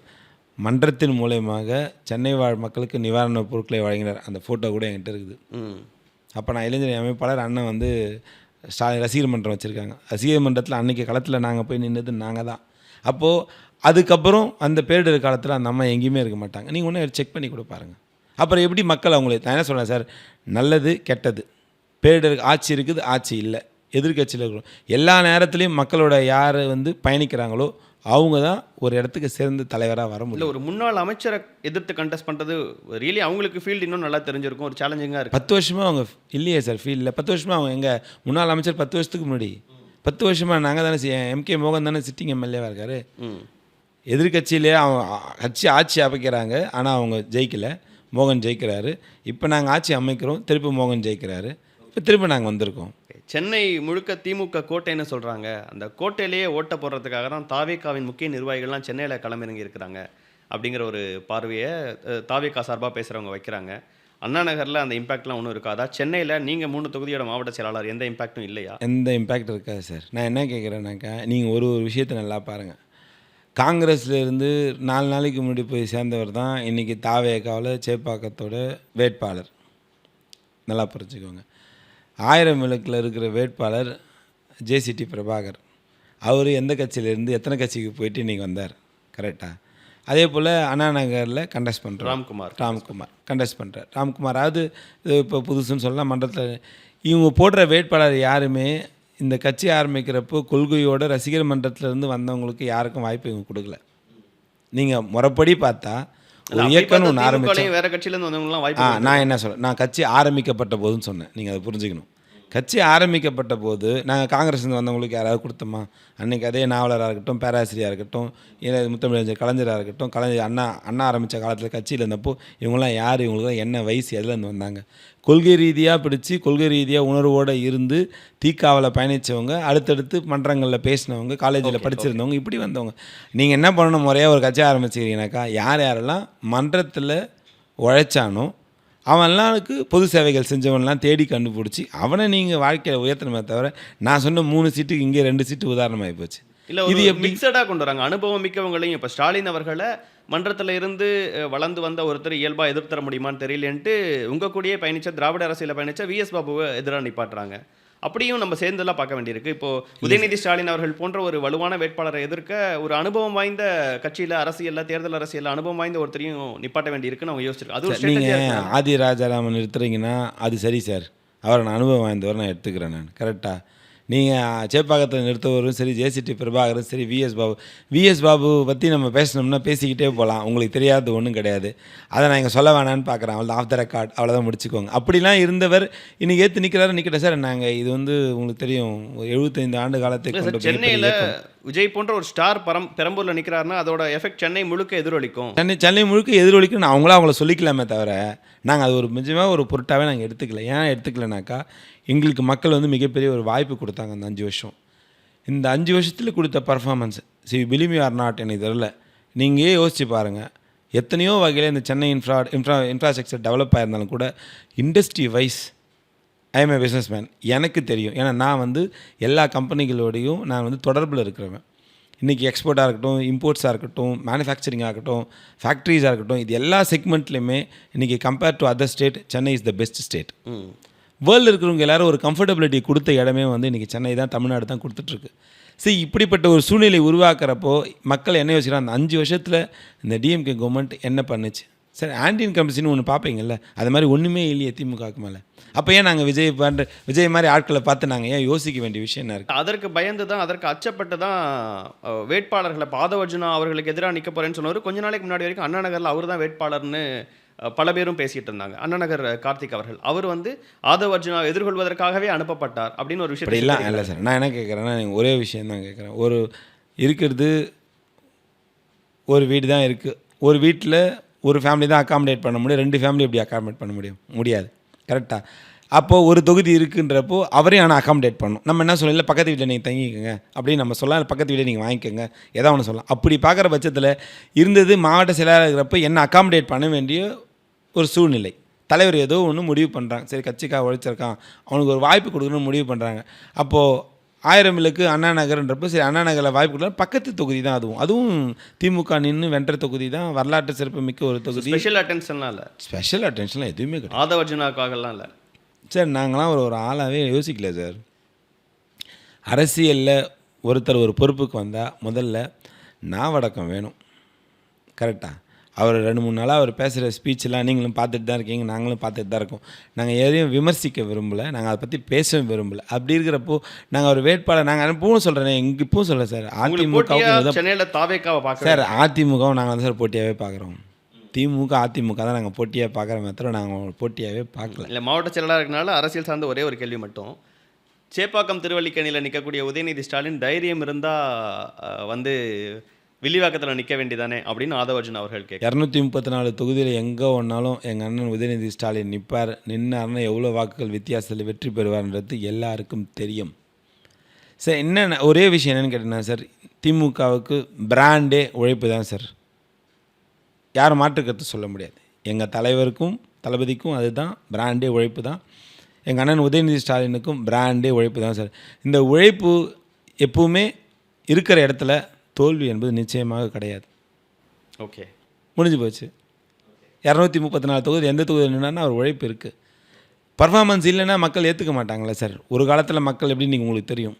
மன்றத்தின் மூலயமாக சென்னை வாழ் மக்களுக்கு நிவாரணப் பொருட்களை வழங்கினார். அந்த ஃபோட்டோ கூட என்கிட்ட இருக்குது. அப்போ நான் இளைஞர் அமைப்பாளர், அண்ணன் வந்து ஸ்டாலின் ரசிகர் மன்றம் வச்சுருக்காங்க. ரசிகர் மன்றத்தில் அன்றைக்கி களத்தில் நாங்கள் போய் நின்றது நாங்கள் தான். அப்போது அதுக்கப்புறம் அந்த பேரிடர் காலத்தில் அந்த அம்மா எங்கேயுமே இருக்க மாட்டாங்க. நீங்கள் ஒன்று செக் பண்ணி கூட பாருங்கள். அப்புறம் எப்படி மக்கள் அவங்களே நான் என்ன சொல்கிறேன் சார், நல்லது கெட்டது பேரிடர் ஆட்சி இருக்குது, ஆட்சி இல்லை, எதிர்கட்சியில் இருக்கிறோம். எல்லா நேரத்துலையும் மக்களோட யார் வந்து பயணிக்கிறாங்களோ அவங்க தான் ஒரு இடத்துக்கு சேர்ந்து தலைவராக வர முடியும். இல்லை, ஒரு முன்னாள் அமைச்சரை எதிர்த்து கண்டெஸ்ட் பண்ணுறது ரியலி அவங்களுக்கு ஃபீல்டு இன்னும் நல்லா தெரிஞ்சிருக்கும், ஒரு சேலஞ்சிங்காக இருக்குது. 10 வருஷமாக அவங்க இல்லையே சார் ஃபீல்டில். 10 வருஷமாக அவங்க எங்கள் முன்னாள் அமைச்சர் 10 வருஷத்துக்கு முன்னாடி 10 வருஷமாக நாங்கள் தானே எம்கே மோகன் தானே சிட்டிங் எம்எல்ஏவாக இருக்கார். எதிர்கட்சியிலே அவங்க கட்சி ஆட்சி அமைக்கிறாங்க, ஆனால் அவங்க ஜெயிக்கலை, மோகன் ஜெயிக்கிறாரு. இப்போ நாங்கள் ஆட்சி அமைக்கிறோம், திருப்பி மோகன் ஜெயிக்கிறாரு, இப்போ திருப்பி நாங்கள் வந்திருக்கோம். சென்னை முழுக்க திமுக கோட்டைன்னு சொல்கிறாங்க. அந்த கோட்டையிலேயே ஓட்ட போடுறதுக்காக தான் தாவேகாவின் முக்கிய நிர்வாகிகள்லாம் சென்னையில் களமிறங்கி இருக்கிறாங்க அப்படிங்கிற ஒரு பார்வையை தாவேகா சார்பாக பேசுகிறவங்க வைக்கிறாங்க. அண்ணா நகரில் அந்த இம்பாக்ட்லாம் ஒன்றும் இருக்காதா? சென்னையில் நீங்கள் 3 தொகுதியோட மாவட்ட செயலாளர், எந்த இம்பாக்டும் இல்லையா? எந்த இம்பேக்ட் இருக்காது சார். நான் என்ன கேட்குறேன்னாக்கா, நீங்கள் ஒரு விஷயத்தை நல்லா பாருங்கள். காங்கிரஸ்லேருந்து 4 நாளைக்கு முன்னாடி போய் சேர்ந்தவர் தான் இன்றைக்கி தாவேகாவில் சேப்பாக்கத்தோட வேட்பாளர். நல்லா புரிஞ்சுக்கோங்க. 1000 விளக்கில் இருக்கிற வேட்பாளர் ஜேசிடி பிரபாகர். அவர் எந்த கட்சியிலேருந்து எத்தனை கட்சிக்கு போயிட்டு இன்றைக்கி வந்தார், கரெக்டாக? அதே போல் அண்ணா நகரில் கண்டெஸ்ட் பண்ணுறோம். ராம்குமார் கண்டெஸ்ட் பண்ணுறார். ராம்குமாராவது இப்போ புதுசுன்னு சொல்லலாம் மன்றத்தில். இவங்க போடுற வேட்பாளர் யாருமே இந்த கட்சி ஆரம்பிக்கிறப்போ கொள்கையோட ரசிகர் மன்றத்திலேருந்து வந்தவங்களுக்கு யாருக்கும் வாய்ப்பு இவங்க கொடுக்கல. நீங்கள் முறைப்படி பார்த்தா ஒரு இயக்கம்னு ஒன்று ஆரம்பிச்சு வேறு கட்சியிலேருந்து வந்தவங்களாம் வாய்ப்பு. நான் என்ன சொல்கிறேன், நான் கட்சி ஆரம்பிக்கப்பட்ட போதுன்னு சொன்னேன். நீங்கள் அதை புரிஞ்சுக்கணும். கட்சி ஆரம்பிக்கப்பட்ட போது நாங்கள் காங்கிரஸ்லேருந்து வந்தவங்களுக்கு யாராவது கொடுத்தோமா? அன்றைக்கி அதே நாவலராக இருக்கட்டும், பேராசிரியராக இருக்கட்டும், இல்லை முத்தமிழறிஞர் கலைஞராக இருக்கட்டும், கலைஞர் அண்ணா ஆரம்பித்த காலத்தில் கட்சியில் இருந்தப்போ இவங்களாம் யார், இவங்களுக்குலாம் என்ன வயசு, எதுலேருந்து வந்தாங்க? கொள்கை ரீதியாக பிடிச்சி கொள்கை ரீதியாக உணர்வோடு இருந்து தீக்காவில் பயணித்தவங்க, அடுத்தடுத்து மன்றங்களில் பேசினவங்க, காலேஜில் படிச்சிருந்தவங்க, இப்படி வந்தவங்க. நீங்கள் என்ன பண்ணணும், முறையாக ஒரு கட்சி ஆரம்பிச்சிக்கிறீங்கனாக்கா யாரெல்லாம் மன்றத்தில் உழைச்சானோ அவன்லாருக்கு பொது சேவைகள் செஞ்சவன்லாம் தேடி கண்டுபிடிச்சி அவனை நீங்கள் வாழ்க்கையில் உயர்த்தணுமே தவிர, நான் சொன்ன 3 சீட்டுக்கு இங்கே 2 சீட்டு உதாரணமாகி போச்சு. இல்லை, இது மிக்சடாக கொண்டு வராங்க. அனுபவம் மிக்கவங்களையும் இப்போ ஸ்டாலின் அவர்களை மன்றத்தில் இருந்து வளர்ந்து வந்த ஒருத்தர் இயல்பாக எதிர்த்தர முடியுமான்னு தெரியலேன்ட்டு உங்கள் கூடயே பயணித்த திராவிட அரசியலில் பயணித்த விஎஸ் பாபுவை எதிராக நிப்பாட்டுறாங்க. அப்படியும் நம்ம சேர்ந்தெல்லாம் பார்க்க வேண்டியிருக்கு. இப்போது உதயநிதி ஸ்டாலின் அவர்கள் போன்ற ஒரு வலுவான வேட்பாளரை எதிர்க்க ஒரு அனுபவம் வாய்ந்த கட்சியில் அரசியலில் தேர்தல் அரசியலில் அனுபவம் வாய்ந்த ஒருத்தரையும் நிப்பாட்ட வேண்டியிருக்குன்னு அவங்க யோசிச்சிருக்காங்க. அது ஒரு நீங்கள் ஆதி ராஜாராமன் நிறுத்துறீங்கன்னா அது சரி சார், அவரை நான் அனுபவம் வாய்ந்தவர் நான் எடுத்துக்கிறேன் நான், கரெக்டாக. நீங்கள் சேப்பாக்கத்தில் நிறுத்தவரும் சரி, ஜேசிடி பிரபாகரும் சரி, விஎஸ் பாபு பற்றி நம்ம பேசணும்னா பேசிக்கிட்டே போகலாம். உங்களுக்கு தெரியாதது ஒன்றும் கிடையாது. அதை நான் இங்கே சொல்ல வேணான்னு பார்க்குறேன். அவ்வளோ ஆஃப் த ரெக்கார்ட், அவ்வளோதான் முடிச்சுக்கோங்க. அப்படிலாம் இருந்தவர் இன்றைக்கி ஏற்று நிற்கிட்ட சார். நாங்கள் இது வந்து உங்களுக்கு தெரியும் 75 ஆண்டு காலத்தை கொண்டு சென்னையில் விஜய் போன்ற ஒரு ஸ்டார் பெரம்பூரில் நிற்கிறாருன்னா அதோட எஃபெக்ட் சென்னை முழுக்க எதிரொலிக்கும். சென்னை முழுக்க எதிரொலிக்கும். நான் அவங்கள சொல்லிக்கலாமே தவிர நாங்கள் அது ஒரு நிஜமாக ஒரு பொருட்டாகவே நாங்கள் எடுத்துக்கல. ஏன் எடுத்துக்கலனாக்கா, எங்களுக்கு மக்கள் வந்து மிகப்பெரிய ஒரு வாய்ப்பு கொடுத்தாங்க அந்த 5 வருஷம். இந்த 5 வருஷத்தில் கொடுத்த performance believe you are not எனக்கு தெரியல. நீங்கள் யோசிச்சு பாருங்கள், எத்தனையோ வகையில் இந்த சென்னை இன்ஃப்ராஸ்ட்ரக்சர் டெவலப் ஆகிருந்தாலும் கூட industry wise I am a businessman. எனக்கு தெரியும். ஏன்னா நான் வந்து எல்லா கம்பெனிகளோடையும் நான் வந்து தொடர்பில் இருக்கிறவன். இன்றைக்கி எக்ஸ்போர்ட்டாக இருக்கட்டும், இம்போர்ட்ஸாக இருக்கட்டும், மேனுஃபேக்சரிங்காக இருக்கட்டும், ஃபேக்ட்ரிஸாக இருக்கட்டும், இது எல்லா செக்மெண்ட்லேயுமே இன்றைக்கி compared to other state Chennai is the best state. வேர்ல்டில் இருக்கிறவங்க எல்லோரும் ஒரு கம்ஃபர்டபிலிட்டி கொடுத்த இடமே வந்து இன்றைக்கி சென்னை தான், தமிழ்நாடு தான் கொடுத்துட்ருக்கு. சரி, இப்படிப்பட்ட ஒரு சூழ்நிலை உருவாக்குறப்போ மக்கள் என்ன யோசிக்கிறாங்க, அந்த 5 வருஷத்தில் இந்த டிஎம்கே கவர்மெண்ட் என்ன பண்ணுச்சு? சார் ஆன்டி இன்கம்பன்சின்னு ஒன்று பார்ப்பீங்கல்ல, அது மாதிரி ஒன்றுமே இல்லையே திமுகவுக்கு மேலே. அப்போ ஏன் நாங்கள் விஜய் மாதிரி ஆட்களை பார்த்து நாங்கள் ஏன் யோசிக்க வேண்டிய விஷயம் என்ன இருக்குது? அதற்கு பயந்து தான், அதற்கு அச்சப்பட்டு தான் வேட்பாளர்களை ஆதவர்ஜுனா அவர்களுக்கு எதிராக நிற்க போகிறேன்னு சொன்னவர் கொஞ்ச நாளைக்கு முன்னாடி வரைக்கும் அண்ணா நகரில் அவர் தான் வேட்பாளர்னு பல பேரும் பேசிகிட்டு இருந்தாங்க. அண்ணா நகர் கார்த்திக் அவர்கள் வந்து ஆதவர்ஜுனா எதிர்கொள்வதற்காகவே அனுப்பப்பட்டார் அப்படின்னு ஒரு விஷயம் இல்லை இல்லை சார். நான் என்ன கேட்குறேன்னா, ஒரே விஷயம் தான் கேட்குறேன். இருக்கிறது ஒரு வீடு தான் இருக்குது. ஒரு வீட்டில் ஒரு ஃபேமிலி தான் அக்காமடேட் பண்ண முடியும். 2 ஃபேமிலி எப்படி அக்காமடேட் பண்ண முடியாது. கரெக்டாக? அப்போது ஒரு தொகுதி இருக்குன்றப்போ அவரையும் ஆனால் அக்காமடேட் பண்ணணும். நம்ம என்ன சொல்லலாம், இல்லை பக்கத்து வீட்டில் நீங்கள் தங்கிக்கோங்க அப்படின்னு நம்ம சொல்லலாம், பக்கத்து வீட்டில் நீங்கள் வாங்கிக்கோங்க, ஏதாவது ஒன்று சொல்லலாம். அப்படி பார்க்குற பட்சத்தில் இருந்தது மாவட்ட செயலாளர் இருக்கிறப்ப என்ன அக்காமடேட் பண்ண வேண்டிய ஒரு சூழ்நிலை. தலைவர் ஏதோ ஒன்று முடிவு பண்ணுறாங்க, சரி கட்சிக்காக உழைச்சிருக்கான், அவனுக்கு ஒரு வாய்ப்பு கொடுக்கணும்னு முடிவு பண்ணுறாங்க. அப்போது 1000 விழுக்கு அண்ணா நகர்ன்றப்போ சரி அண்ணா நகரில் வாய்ப்பு கொடுக்கலாம். பக்கத்து தொகுதி தான் அதுவும் திமுக நின்று வென்ற தொகுதி தான், வரலாற்று சிறப்பு மிக்க ஒரு தொகுதி. ஸ்பெஷல் அட்டென்ஷன்லாம் இல்லை, ஸ்பெஷல் அட்டென்ஷன்லாம் எதுவுமே கிடையாது. ஆதவர்ஜுனாக்காகலாம் இல்லை சார். நாங்களாம் ஒரு ஆளாகவே யோசிக்கல சார். அரசியலில் ஒருத்தர் ஒரு பொறுப்புக்கு வந்தால் முதல்ல நாவடக்கம் வேணும். கரெக்டாக? அவர் 2-3 நாளாக அவர் பேசுகிற ஸ்பீச்செலாம் நீங்களும் பார்த்துட்டு தான் இருக்கீங்க, நாங்களும் பார்த்துட்டு தான் இருக்கோம். நாங்கள் எதையும் விமர்சிக்க விரும்பலை, நாங்கள் அதை பற்றி பேச விரும்பலை. அப்படி இருக்கிறப்போ நாங்கள் ஒரு வேட்பாளர் நாங்கள் இப்பவும் சொல்கிறேன், இப்பவும் சொல்கிறேன் சார், அதிமுக சென்னையில் தாவேக்காவை பார்க்க சார், அதிமுகவும் நாங்கள் தான் சார் போட்டியாகவே பார்க்குறோம். அதிமுக தான் நாங்கள் போட்டியாக பார்க்குறோமே தவிர நாங்கள் போட்டியாகவே பார்க்கல. இல்லை, மாவட்ட செயலாளர் இருக்கனால அரசியல் சார்ந்த ஒரே ஒரு கேள்வி மட்டும். சேப்பாக்கம் திருவல்லிக்கணியில் நிற்கக்கூடிய உதயநிதி ஸ்டாலின் தைரியம் இருந்தால் வந்து வில்லிவாக்கத்தில் நிற்க வேண்டியதானே அப்படின்னு ஆதவர்ஜுனா அவர்கள் கேட்க. 234 தொகுதியில் எங்கே ஒன்றாலும் எங்கள் அண்ணன் உதயநிதி ஸ்டாலின் நின்னார்னா எவ்வளோ வாக்குகள் வித்தியாசத்தில் வெற்றி பெறுவார்ன்றது எல்லாருக்கும் தெரியும் சார். என்னென்ன ஒரே விஷயம் என்னென்னு கேட்டீங்கன்னா சார், திமுகவுக்கு பிராண்டே உழைப்பு தான் சார். யாரும் மாற்றுக்கருத்து சொல்ல முடியாது. எங்கள் தலைவருக்கும் தளபதிக்கும் அதுதான் பிராண்டே உழைப்பு தான். எங்கள் அண்ணன் உதயநிதி ஸ்டாலினுக்கும் பிராண்டே உழைப்பு தான் சார். இந்த உழைப்பு எப்பவுமே இருக்கிற இடத்துல தோல்வி என்பது நிச்சயமாக கிடையாது. ஓகே, முடிஞ்சு போச்சு. 234 தொகுதி எந்த தொகுதி நின்னா அவர் உழைப்பு இருக்குது. பர்ஃபார்மன்ஸ் இல்லைன்னா மக்கள் ஏற்றுக்க மாட்டாங்களே சார். ஒரு காலத்தில் மக்கள் எப்படி நீங்கள் உங்களுக்கு தெரியும்.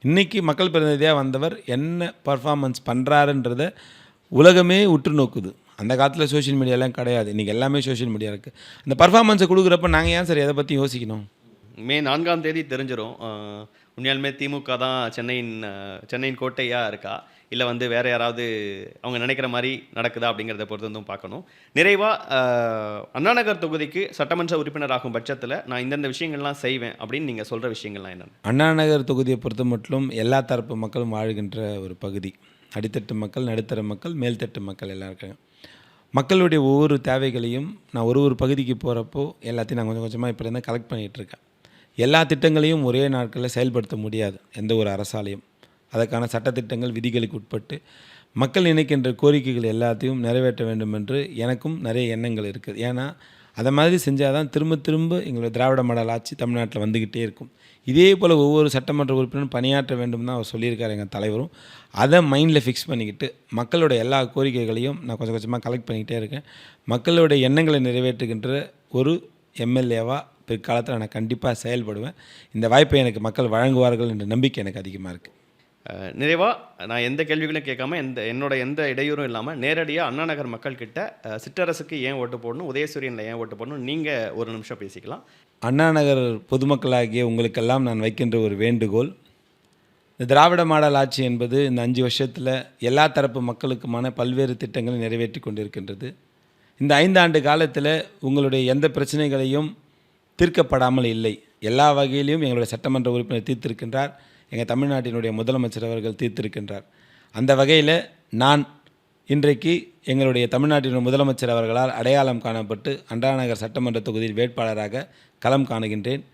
இன்றைக்கி மக்கள் பிரதிநிதியாக வந்தவர் என்ன பர்ஃபார்மன்ஸ் பண்ணுறாருன்றத உலகமே உற்று நோக்குது. அந்த காலத்தில் சோஷியல் மீடியாலாம் கிடையாது, இன்றைக்கி எல்லாமே சோஷியல் மீடியா இருக்குது. அந்த பர்ஃபார்மன்ஸை கொடுக்குறப்ப நாங்கள் ஏன் சார் எதை பற்றி யோசிக்கணும்? மே 4ஆம் தேதி தெரிஞ்சிடும் உண்மையாலுமே திமுக தான் சென்னையின் கோட்டையாக இருக்கா, இல்லை வந்து வேறு யாராவது அவங்க நினைக்கிற மாதிரி நடக்குதா அப்படிங்கிறத பொறுத்து வந்து பார்க்கணும். நிறைவாக அண்ணாநகர் தொகுதிக்கு சட்டமன்ற உறுப்பினராகும் பட்சத்தில் நான் இந்தந்த விஷயங்கள்லாம் செய்வேன் அப்படின்னு நீங்கள் சொல்கிற விஷயங்கள்லாம் என்னென்ன? அண்ணாநகர் தொகுதியை பொறுத்த மட்டும் எல்லா தரப்பு மக்களும் வாழ்கின்ற ஒரு பகுதி. அடித்தட்டு மக்கள், நடுத்தர மக்கள், மேல்தட்டு மக்கள் எல்லாம் இருக்காங்க. மக்களுடைய ஒவ்வொரு தேவைகளையும் நான் ஒரு பகுதிக்கு போகிறப்போ எல்லாத்தையும் நான் கொஞ்சம் கொஞ்சமாக இப்போ இருந்தால் கலெக்ட் பண்ணிகிட்ருக்கேன். எல்லா திட்டங்களையும் ஒரே நாட்களில் செயல்படுத்த முடியாது எந்த ஒரு அரசாலையும். அதற்கான சட்டத்திட்டங்கள் விதிகளுக்கு உட்பட்டு மக்கள் நினைக்கின்ற கோரிக்கைகள் எல்லாத்தையும் நிறைவேற்ற வேண்டும் என்று எனக்கும் நிறைய எண்ணங்கள் இருக்குது. ஏன்னா அதை மாதிரி செஞ்சால் தான் திரும்ப திரும்ப எங்களுடைய திராவிட மாடல் ஆட்சி தமிழ்நாட்டில் வந்துக்கிட்டே இருக்கும். இதே போல் ஒவ்வொரு சட்டமன்ற உறுப்பினரும் பணியாற்ற வேண்டும் தான் அவர் சொல்லியிருக்கார் எங்கள் தலைவரும். அதை மைண்டில் ஃபிக்ஸ் பண்ணிக்கிட்டு மக்களோட எல்லா கோரிக்கைகளையும் நான் கொஞ்சம் கொஞ்சமாக கலெக்ட் பண்ணிக்கிட்டே இருக்கேன். மக்களோட எண்ணங்களை நிறைவேற்றுகின்ற ஒரு எம்எல்ஏவாக பிற்காலத்தில் நான் கண்டிப்பாக செயல்படுவேன். இந்த வாய்ப்பை எனக்கு மக்கள் வழங்குவார்கள் என்ற நம்பிக்கை எனக்கு அதிகமாக இருக்குது. நிறைவாக நான் எந்த கேள்விகளும் கேட்காம என்னோட எந்த இடையூறும் இல்லாமல் நேரடியாக அண்ணா நகர் மக்கள்கிட்ட சிற்றரசுக்கு ஏன் ஓட்டு போடணும், உதயசூரியனில் ஏன் ஓட்டு போடணும், நீங்கள் ஒரு நிமிஷம் பேசிக்கலாம். அண்ணா நகர் பொதுமக்களாகிய உங்களுக்கெல்லாம் நான் வைக்கின்ற ஒரு வேண்டுகோள், இந்த திராவிட மாடல் ஆட்சி என்பது இந்த 5 வருஷத்தில் எல்லா தரப்பு மக்களுக்குமான பல்வேறு திட்டங்களை நிறைவேற்றி கொண்டிருக்கின்றது. இந்த 5 ஆண்டு காலத்தில் உங்களுடைய எந்த பிரச்சனைகளையும் தீர்க்கப்படாமல் இல்லை. எல்லா வகையிலையும் எங்களுடைய சட்டமன்ற உறுப்பினர் தீர்த்திருக்கின்றார். எங்கள் தமிழ்நாட்டினுடைய முதலமைச்சர் அவர்கள் தீர்த்திருக்கின்றார். அந்த வகையில் நான் இன்றைக்கு எங்களுடைய தமிழ்நாட்டினுடைய முதலமைச்சர் அவர்களால் அடையாளம் காணப்பட்டு அண்ணாநகர் சட்டமன்ற தொகுதியில் வேட்பாளராக களம் காணுகின்றேன்.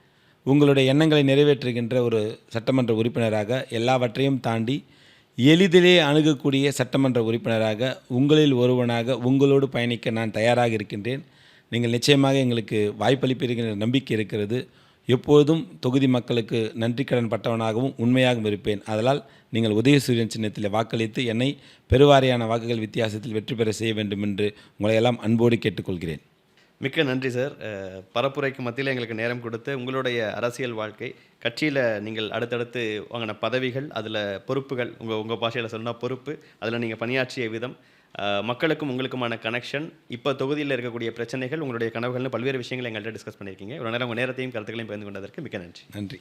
உங்களுடைய எண்ணங்களை நிறைவேற்றுகின்ற ஒரு சட்டமன்ற உறுப்பினராக, எல்லாவற்றையும் தாண்டி எளிதிலே அணுகக்கூடிய சட்டமன்ற உறுப்பினராக, உங்களில் ஒருவனாக உங்களோடு பயணிக்க நான் தயாராக இருக்கின்றேன். நீங்கள் நிச்சயமாக எங்களுக்கு வாய்ப்பளிப்பீர்கள் என்ற நம்பிக்கை இருக்கிறது. எப்போதும் தொகுதி மக்களுக்கு நன்றி கடன் பட்டவனாகவும் உண்மையாகவும் இருப்பேன். அதனால் நீங்கள் உதயசூரியன் சின்னத்தில் வாக்களித்து என்னை பெருவாரியான வாக்குகள் வித்தியாசத்தில் வெற்றி பெற செய்ய வேண்டும் என்று உங்களை எல்லாம் அன்போடு கேட்டுக்கொள்கிறேன். மிக்க நன்றி சார். பரப்புரைக்கு மத்தியில் எங்களுக்கு நேரம் கொடுத்து உங்களுடைய அரசியல் வாழ்க்கை, கட்சியில் நீங்கள் அடுத்தடுத்து வாங்கின பதவிகள், அதில் பொறுப்புகள், உங்கள் பாஷையில் சொன்னால் பொறுப்பு, அதில் நீங்கள் பணியாற்றிய விதம், மக்களுக்கும் உங்களுக்குமான கனெக்ஷன், இப்போ தொகுதியில் இருக்கக்கூடிய பிரச்சனைகள், உங்களுடைய கனவுகள்னு பல்வேறு விஷயங்களை எங்கள்கிட்ட டிஸ்கஸ் பண்ணியிருக்கீங்க. ஒரு நேரம் உங்கள் நேரத்தையும் கருத்துக்களையும் பகிர்ந்து கொண்டதற்கு மிக்க நன்றி. நன்றி.